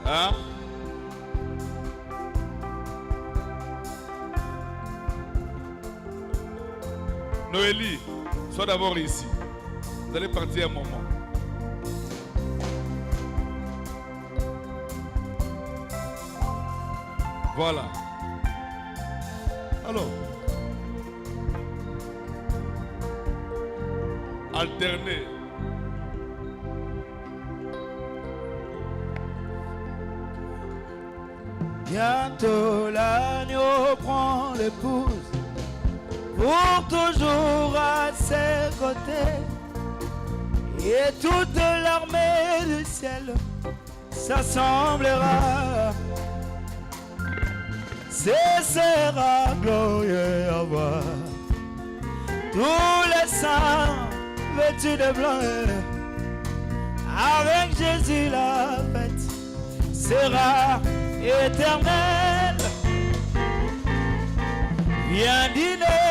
Hein? Noélie, sois d'abord ici. Vous allez partir un moment. Voilà. Alors, alterner. Bientôt l'agneau prend l'épouse pour toujours à ses côtés, et toute l'armée du ciel s'assemblera, cessera glorieux à voir tous les saints vêtus de blanc. Avec Jésus la fête sera éternelle. Viens dîner,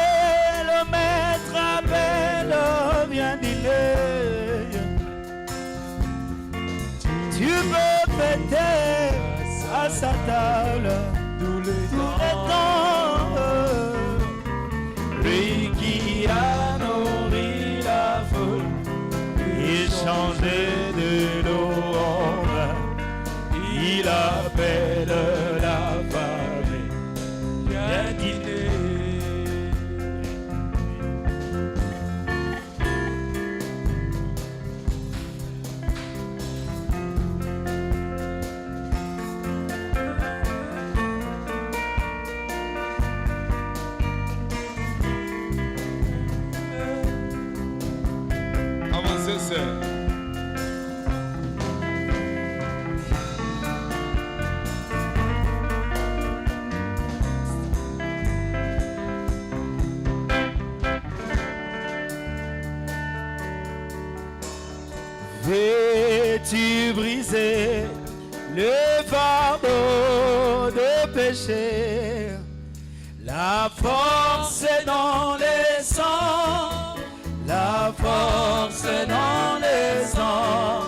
le maître appelle, viens dîner. Tu peux fêter à sa table tous les temps. Lui qui a nourri la foule et changé de l'eau en vin, il appelle la famille, viens dîner. Avancez, sœur. Veux-tu briser le fardeau de péché? La force est dans les sangs, la force est dans les sangs.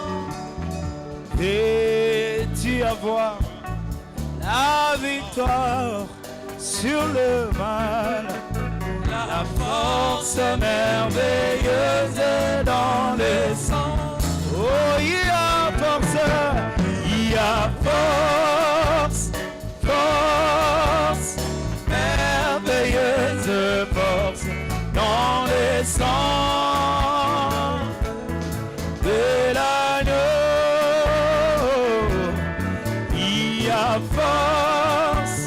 Veux-tu avoir la victoire sur le mal? La force merveilleuse est dans les sangs. Oh, il y a force, il y a force, force, merveilleuse force dans les sangs de l'agneau. Il y a force,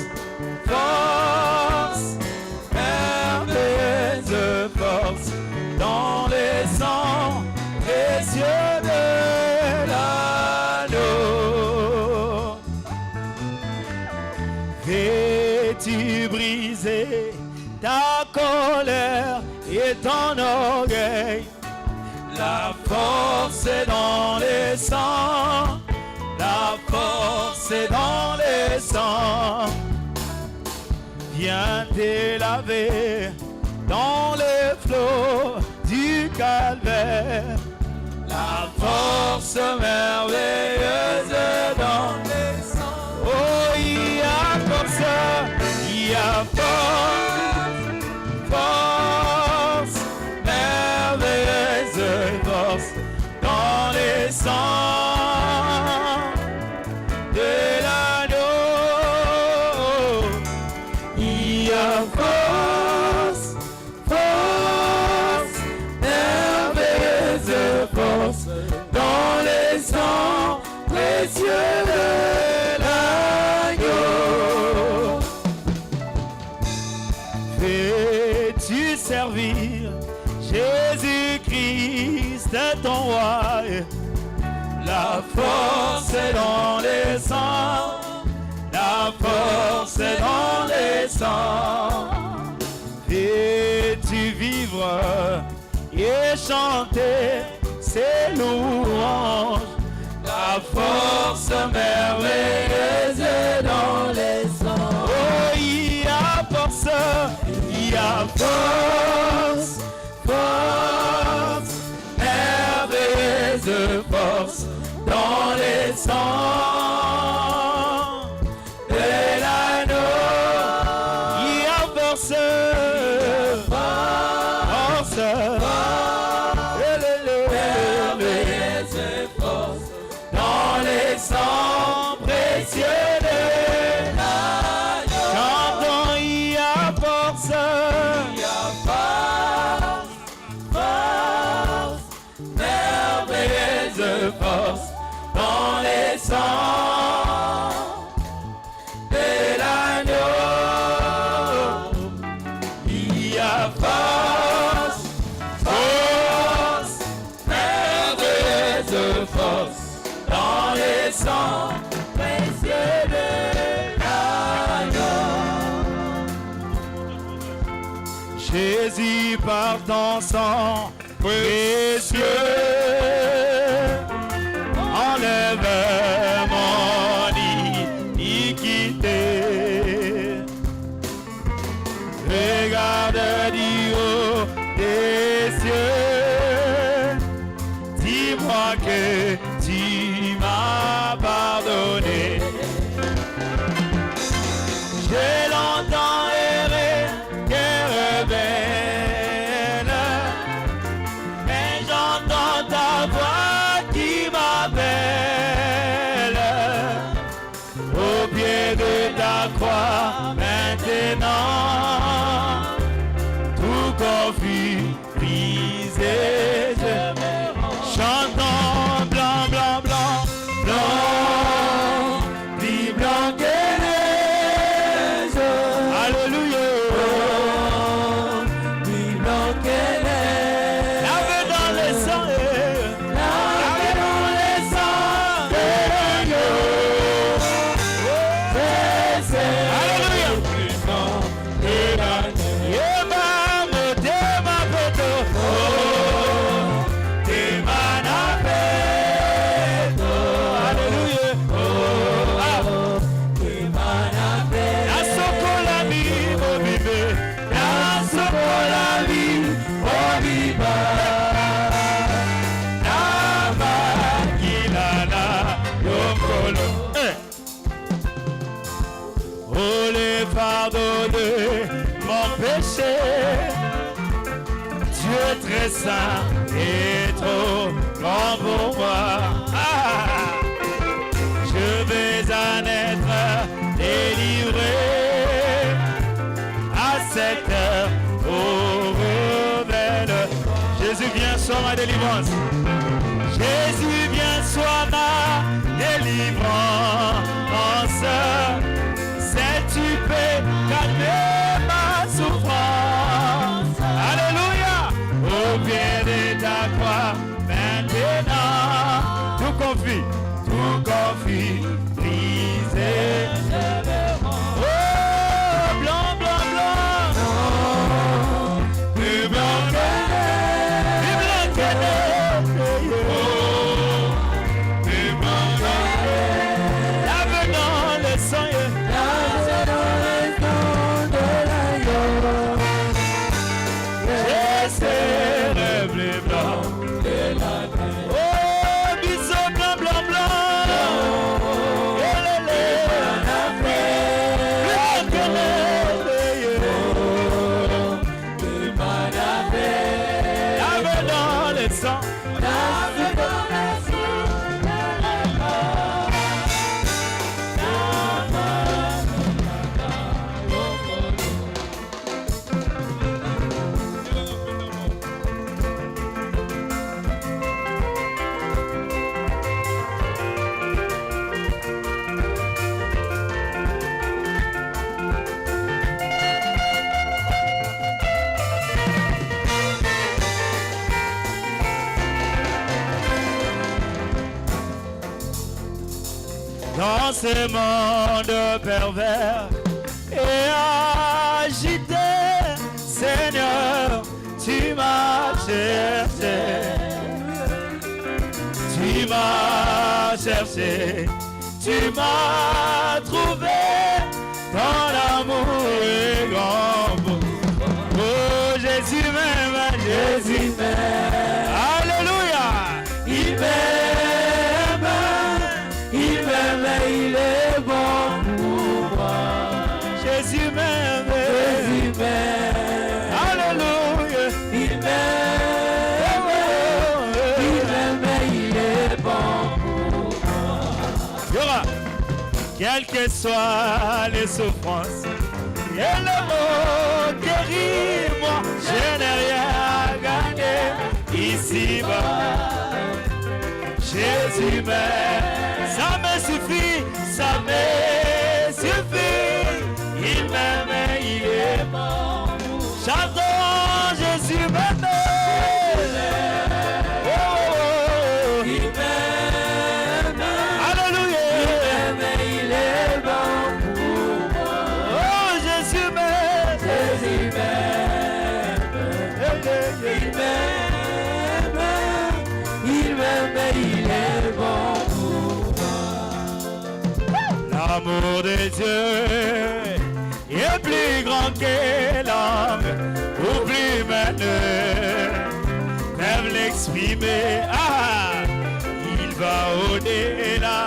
force, merveilleuse force dans les sangs précieux de l'agneau. Veux-tu briser ta colère et ton orgueil? La force est dans les sangs, la force est dans les sangs. Viens te laver dans les flots du calvaire. La force merveilleuse dans les sangs. Oh, il y a force, il y a force, force, merveilleuse force dans les sangs de l'agneau. Il y a force, force, merveilleuse force dans les sangs précieux de l'agneau. Veux-tu servir Jésus-Christ ton roi? La force est dans les sangs, la force est dans les sangs. Veux-tu vivre et chanter ses louanges? La force merveilleuse est dans les sangs. Oh, il y a force, il y a force, force, merveilleuse force dans les sangs de l'agneau. Il y a force, force, force. Il y a force, merveilleuse force dans les sangs de l'agneau. Il y a force, merveilleuse force dans les sangs précieux de l'agneau. Jésus par ton sang précieux enlève mon iniquité. Regarde du haut des cieux, dis-moi que tu m'as pardonné. J'ai longtemps erré, cœur rebelle, mais j'entends ta voix qui m'appelle. Au pied de ta croix, maintenant, tout confus, brisé, je me rends. Chantons blanc, blanc, blanc, blanc, plus blanc que neige. Alléluia. Plus blanc que neige. Lavé dans le sang, lavé dans le sang de l'agneau. Alléluia. Plus blanc que l'agneau. Yemamo de ma poto, de manapeto. Alléluia. De manapeto. La sokola mi mo vive, la sokola mi mo viva. La makila na yokolo. Oh, les fardeaux de mon péché, Dieu très saint et trop grand pour moi. Je vais en être délivré à cette heure. Oh, rebelle, Jésus viens, sois ma délivrance. Jésus viens, sois ma délivrance. Tu peux calmer ma souffrance. Alléluia. Au pied de ta croix, maintenant, tout confie, brisé. Oh, blanc, blanc, blanc. Plus blanc que neige. Plus blanc que neige. Plus blanc que neige. Lave dans le sang. Dans ce monde pervers et agité, Seigneur, tu m'as cherché. Tu m'as cherché, tu m'as trouvé, ton amour est grand. Oh Jésus m'aime, Jésus m'aime. Alléluia, il m'aime, il m'aime, il est bon pour moi. Jésus m'aime, Jésus m'aime. Alléluia, il m'aime, il est bon pour moi. Yora, quelles que soient les souffrances et les maux que m'aime. Ça me suffit, ça me suffit. Il m'aime et il est bon. Chantons, Jésus m'aime. Oh, il m'aime. Alléluia. Il m'aime et il est bon pour moi. Oh, Jésus m'aime. Jésus m'aime. Il m'aime. Il m'aime et il est bon pour moi. L'amour de Dieu est plus grand que l'homme, ou plus maintenant, peuvent l'exprimer. Ah, il va au-delà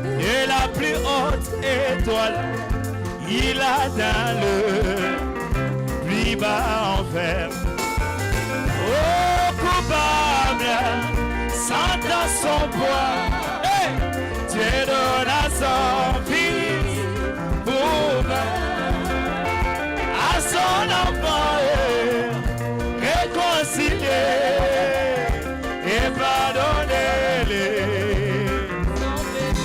de la plus haute étoile. Il atteint le plus bas enfer. Oh, coupable, sentant son poids, hey, Dieu donna son fils pour à son enfant réconcilié et pardonner-les.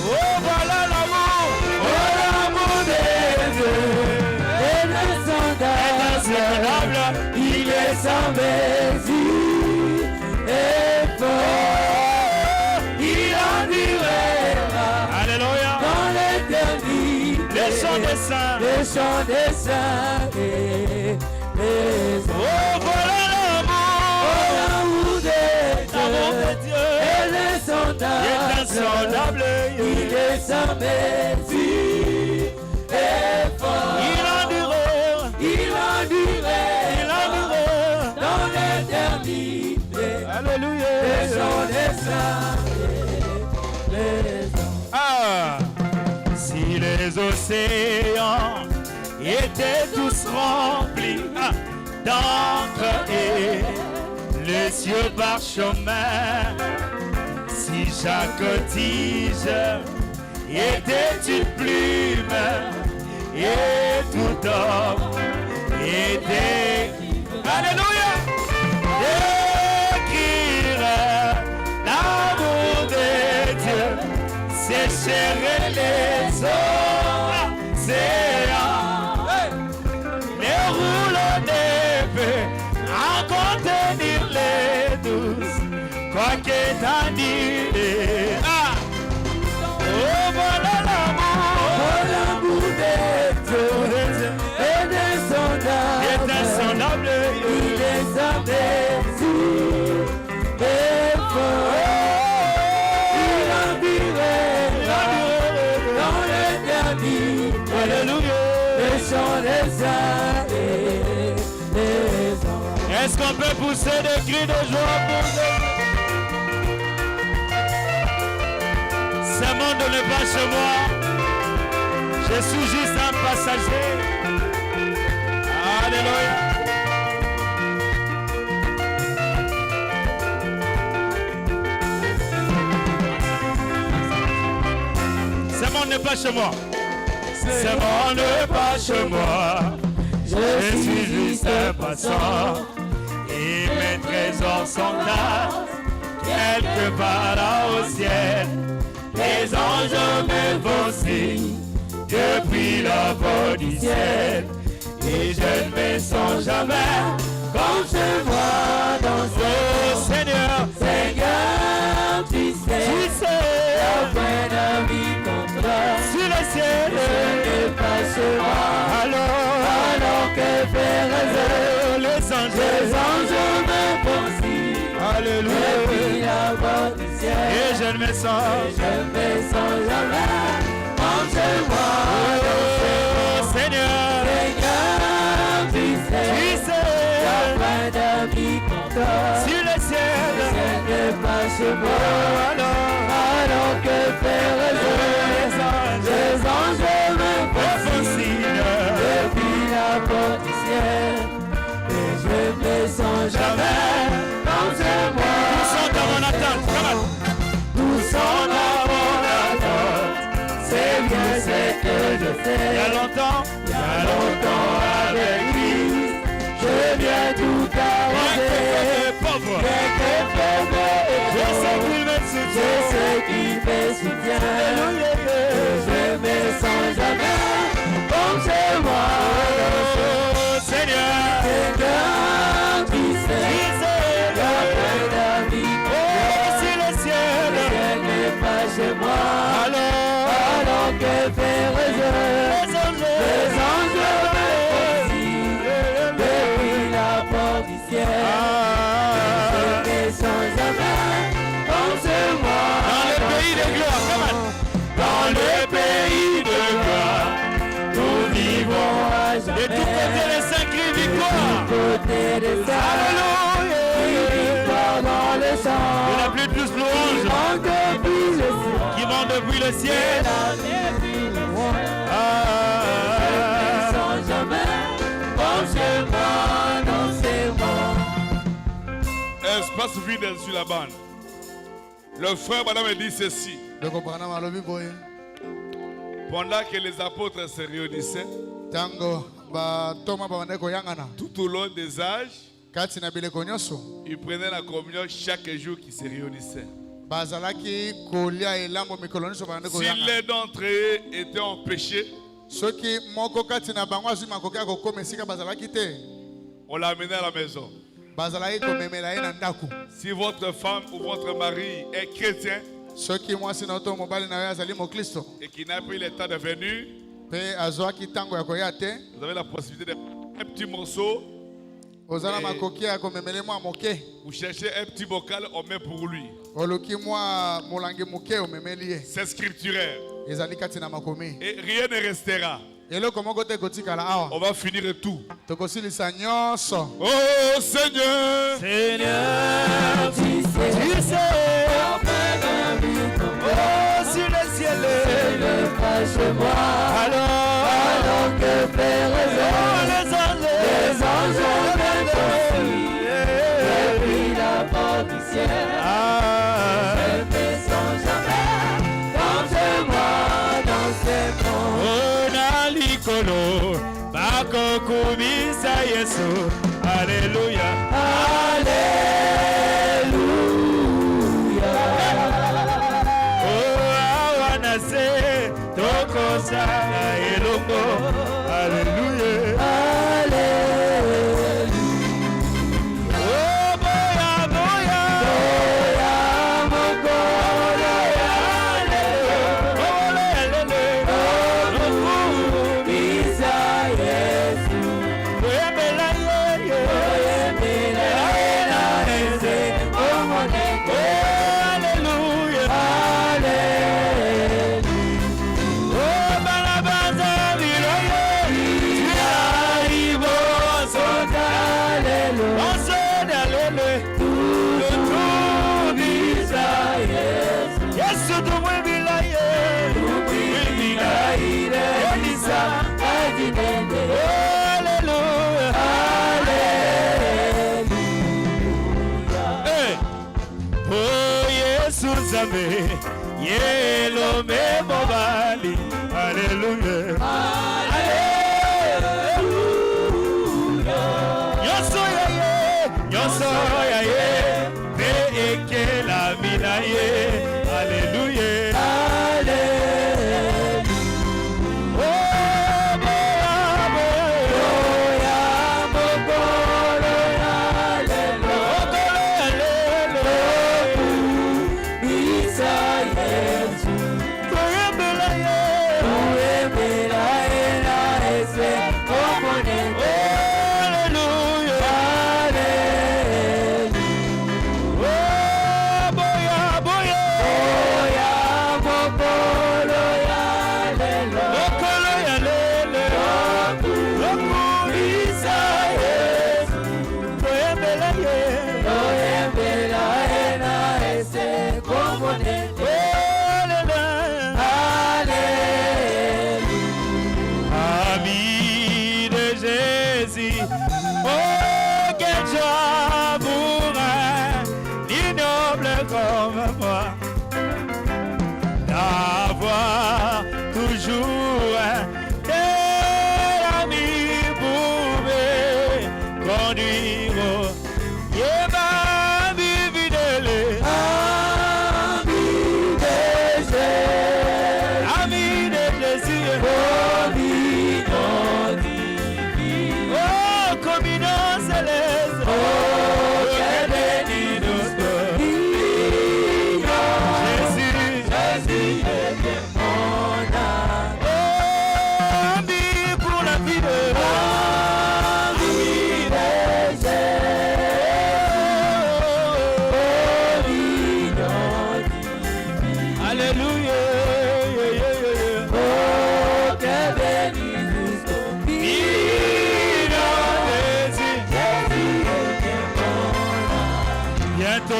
Oh, voilà l'amour, oh, l'amour de Dieu, indécennable, il est sans mesure et fort, il enduira. Alléluia. Dans l'éternité, les chants des saints, les chants des saints et les saints. Oh, voilà l'amour de Dieu, il est insondable, il est sans mesure et fort. Il endurera dans l'éternité. Alléluia. Les chants des saints et les saints. Ah, si les océans étaient tous remplis d'encre et les cieux parchemin, si chaque tige était une plume et tout homme était, alléluia, d'écrire l'amour de Dieu, sécherait les océans, les rouleaux d'épée, à contenir les douces, quoi qu'est annulé. Ah! Oh, voilà l'amour de Dieu, est insondable, il est sans mesure et fort. Il endureira dans l'éternité. Alléluia. Les chants des saints et les anges. Est-ce qu'on peut pousser des cris de joie pour Dieu? Ce monde n'est pas chez moi. Je suis juste un passager. Alléluia. Ce monde n'est pas chez moi. Ce monde n'est pas chez moi. Je suis juste un passant. Et mes trésors sont là, quelque part là au ciel. Les anges me font signe depuis la voix du ciel. Et je ne me sens jamais comme je vois dans ce Seigneur. Seigneur, tu sais la peine vie contre sur le ciel. Je ne passera alors que faire les anges me font signe. Alléluia. Depuis la voix du ciel. Et je ne me sens jamais comme je vois dans ce Seigneur. Sur le ciel, ne passe pas alors que faire les anges me font signe depuis la porte du ciel. Et je ne sens jamais comme je vois. Tous sont dans mon attente, tous sont dans mon attente. C'est bien ce que je fais. Il y a longtemps avec lui. Je viens tout arranger, je sais qu'il me soutient, côté des saints. Alléluia. Victoire dans les champs. Et la plus douce louange Qui vont depuis le ciel. Sans jamais. Branchez-moi dans ses bras. Espace vide sur la bande. Le frère madame me dit ceci. Pendant que les apôtres se réunissaient, tout au long des âges, ils prenaient la communion chaque jour qu'ils se réunissaient. Si l'un d'entre eux était en péché, on l'amenait à la maison. Si votre femme ou votre mari est chrétien et qui n'a pris le temps de venir, vous avez la possibilité de un petit morceau. Vous cherchez un petit bocal, on met pour lui. C'est scripturaire. Et rien ne restera. On va finir tout. Oh Seigneur, Seigneur, tu sais, oh, sur le ciel, le pas chez moi. Alors que Père les anges viennent aussi. Depuis la porte du ciel, je ne sens jamais. Dansez-moi dans ces monts. oh, nalikolo, bako kumisa Yesu, alléluia. Oh, awanase, tokosa, elongo, alléluia. Oh, boya, boya, Yelo me mobali, alléluia. Yoso ya ye, ve eke la mina ye, alléluia.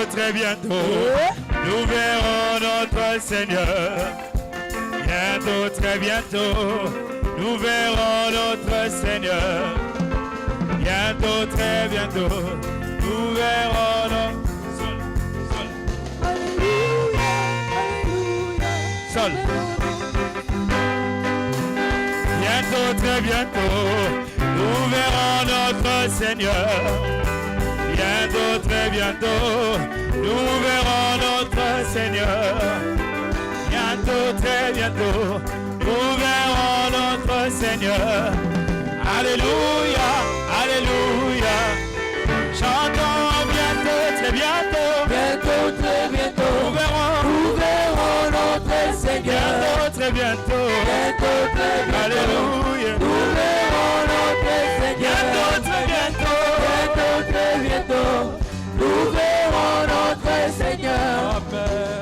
très bientôt, nous verrons notre Seigneur. Bientôt, très bientôt, nous verrons notre Seigneur. Bientôt, très bientôt, nous verrons notre Sol. Bientôt, très bientôt, nous verrons notre Seigneur. Bientôt, très bientôt, nous verrons notre Seigneur. Bientôt, très bientôt, nous verrons notre Seigneur. Alléluia, alléluia. Chantons bientôt, très bientôt. Bientôt, très bientôt, Nous verrons notre Seigneur. bientôt, très bientôt. Bientôt, très bientôt, Alléluia. nous verrons notre Seigneur. Bientôt, très bientôt. Bientôt, très bientôt, nous verrons notre Seigneur.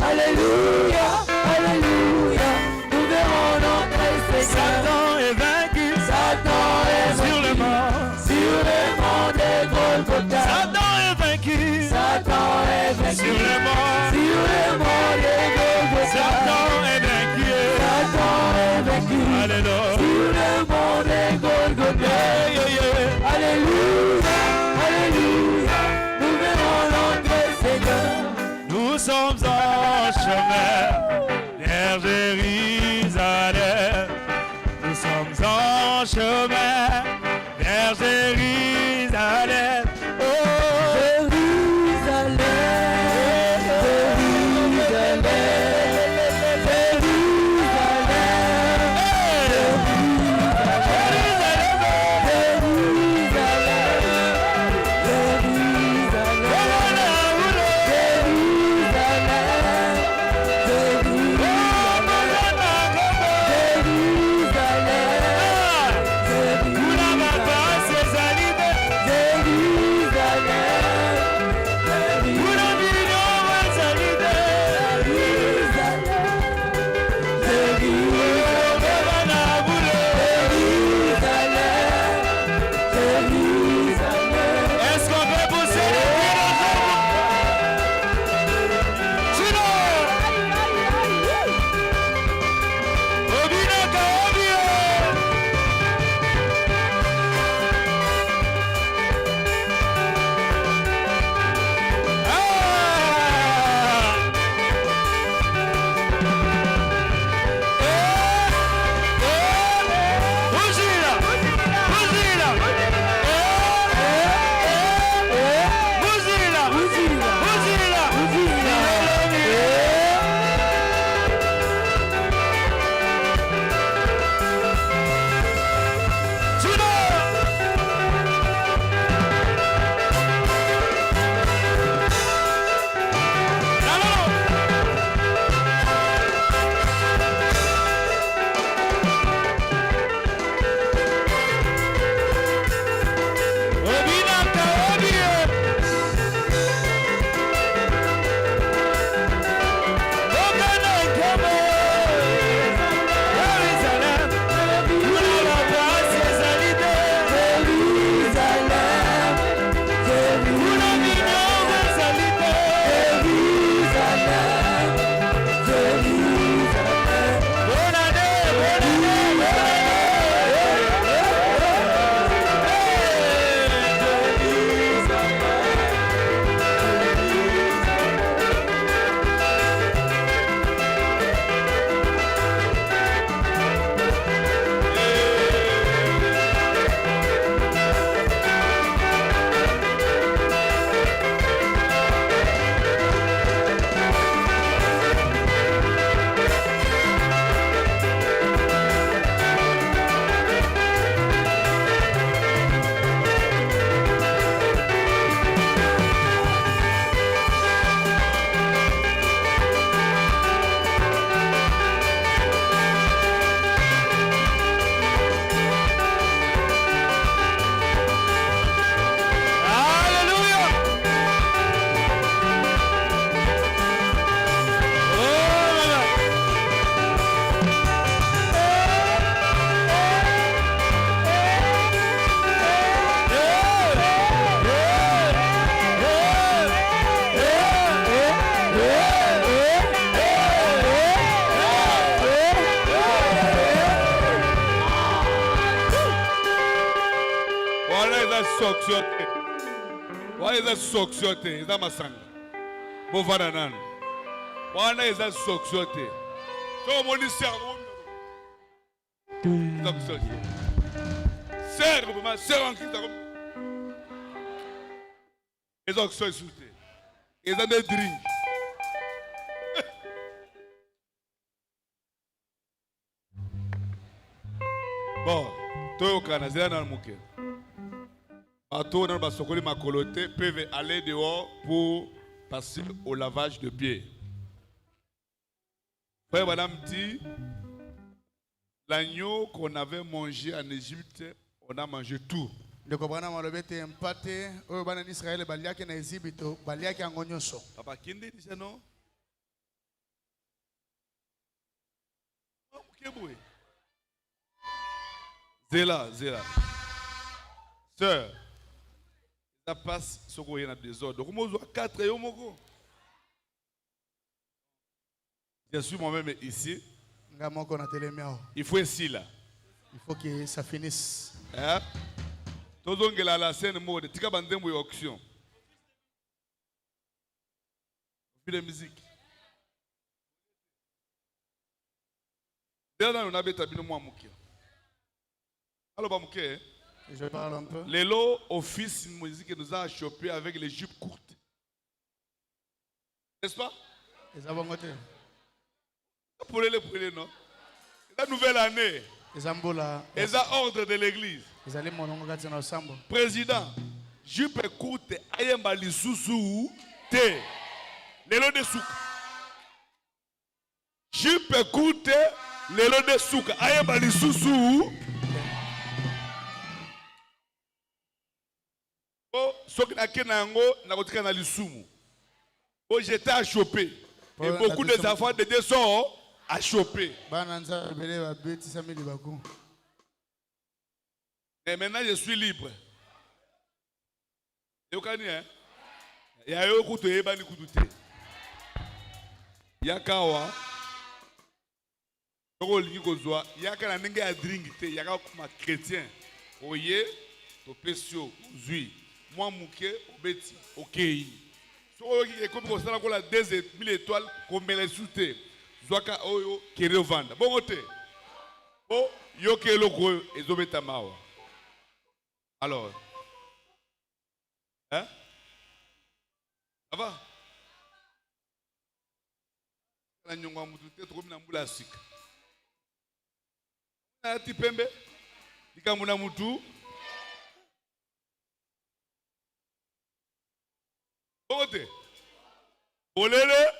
Alléluia, alléluia, nous verrons notre Seigneur. Satan est vaincu Satan est sur le vaincu mont. sur le mont de Golgotha. Satan est vaincu Satan est vaincu sur le mont. sur le mont de Golgotha. Satan est vaincu. Satan est vaincu Alléluia. sur le mont de Golgotha. Yeah, yeah. Alléluia, alléluia, nous verrons notre Seigneur. Nous sommes en chemin vers Jérusalem. Nous sommes en chemin vers Jérusalem. Oh, Jérusalem, Jérusalem, où la vacances est te. Wana eza soksio te, eza masanga. Bovana nanu. Wana eza soksio te. So moni serre. Soksio te. Serre, ma serre en Christ. Eza soksio te. Eza des drinks. Bon, toyokana zela na muke. Bateau dans le sokoli makolote peuvent aller dehors pour passer au lavage de pieds. Frère madame dit, l'agneau qu'on avait mangé en Égypte, on a mangé tout. Papa Kinde dit ça non? Zéla. Sœur, ça passe ce qu'on y a dans le désordre. Comment on a 4 et on je suis moi-même ici. Il faut ici là. Il faut que ça finisse. Hein? Tout le monde est la scène mode. Tu as bandé mon auction. Puis la musique. D'ailleurs, on a besoin de moi moukia. Alors, bah moukia. Je parle un peu. Les lots office une musique nous a chopé avec les jupes courtes. N'est-ce pas? Pour les non? La nouvelle année. Les ordres de l'église. Président, jupe courte, ayemba lisusu te. Les lots de souk. Jupe courte, les lots de souk, ayemba lisusu. Oh, ce qui n'a qu'un ango, n'a pas de lisumu. Oh, j'étais à choper. Et beaucoup des enfants de Dieu sont à choper. Et maintenant, je suis libre. Vous connaissez, hein? Il y a eu un coup de ébani koudoute. Il y a kawa. Il y a un nègre à drink. Il y a un chrétien. Oye, to pesio, zui. Moi, mouké, obeti, ok. Si vous avez comme ça, on a 2000 étoiles, comme les sous-té. Zoaka oyo, kéré vendre. Bon, côté. Oh, yo kéré le gros, et zobeta mawa. Alors, hein? Ça va? La nyonga mututé, trop mina mbula sik. Na tipembe, dikamuna mutu. Bogote. Olele.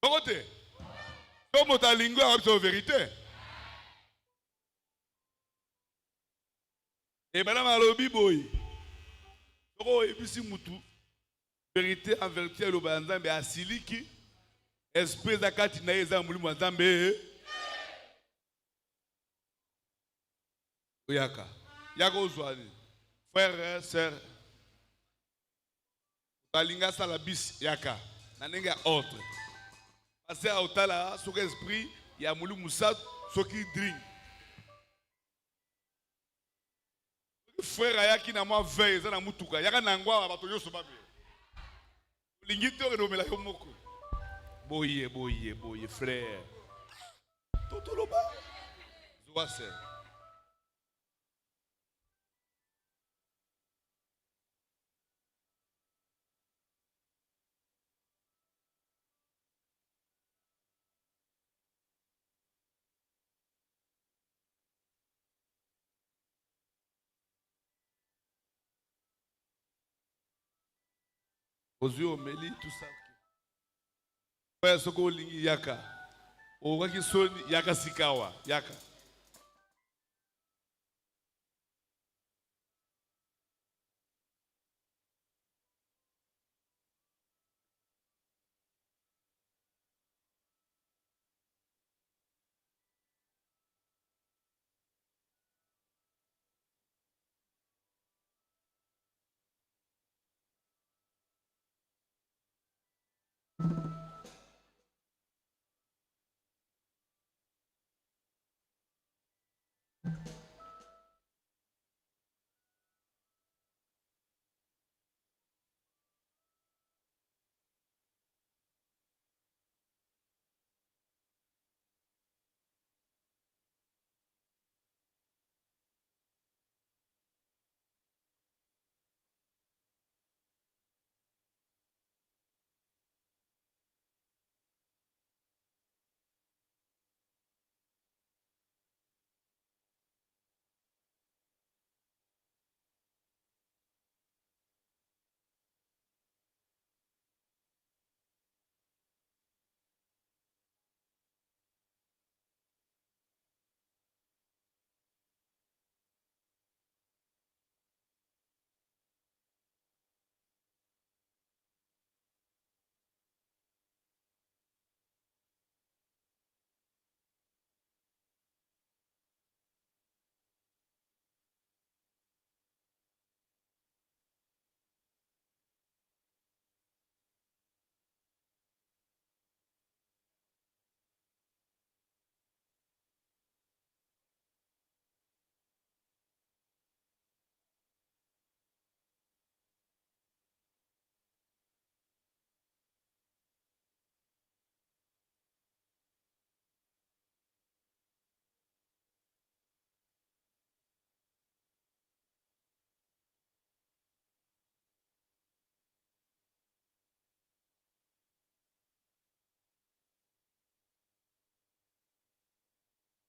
Bogote. Comme ta lingua avec sa vérité. Et madame Alobi boy. Soko ebisi mutu. Vérité en vérité le banzambe asiliki. Esprit zakati na yeza mulimu nzambe. Oyaka. Yako zwani. Frère, sœur. Balinga salabis yaka. Nanenga autre. Parce à otala son esprit ya mulu musa soki drink. Frère yaki na moi veille za na mutuka yaka nangwa bato yoso babe. Lingito renomela yo moko. Boye frère. Toto loba. Zoase. Ozio meli tout ça. Ouais, soko lingi yaka. Owaki soni yaka sikawa yaka.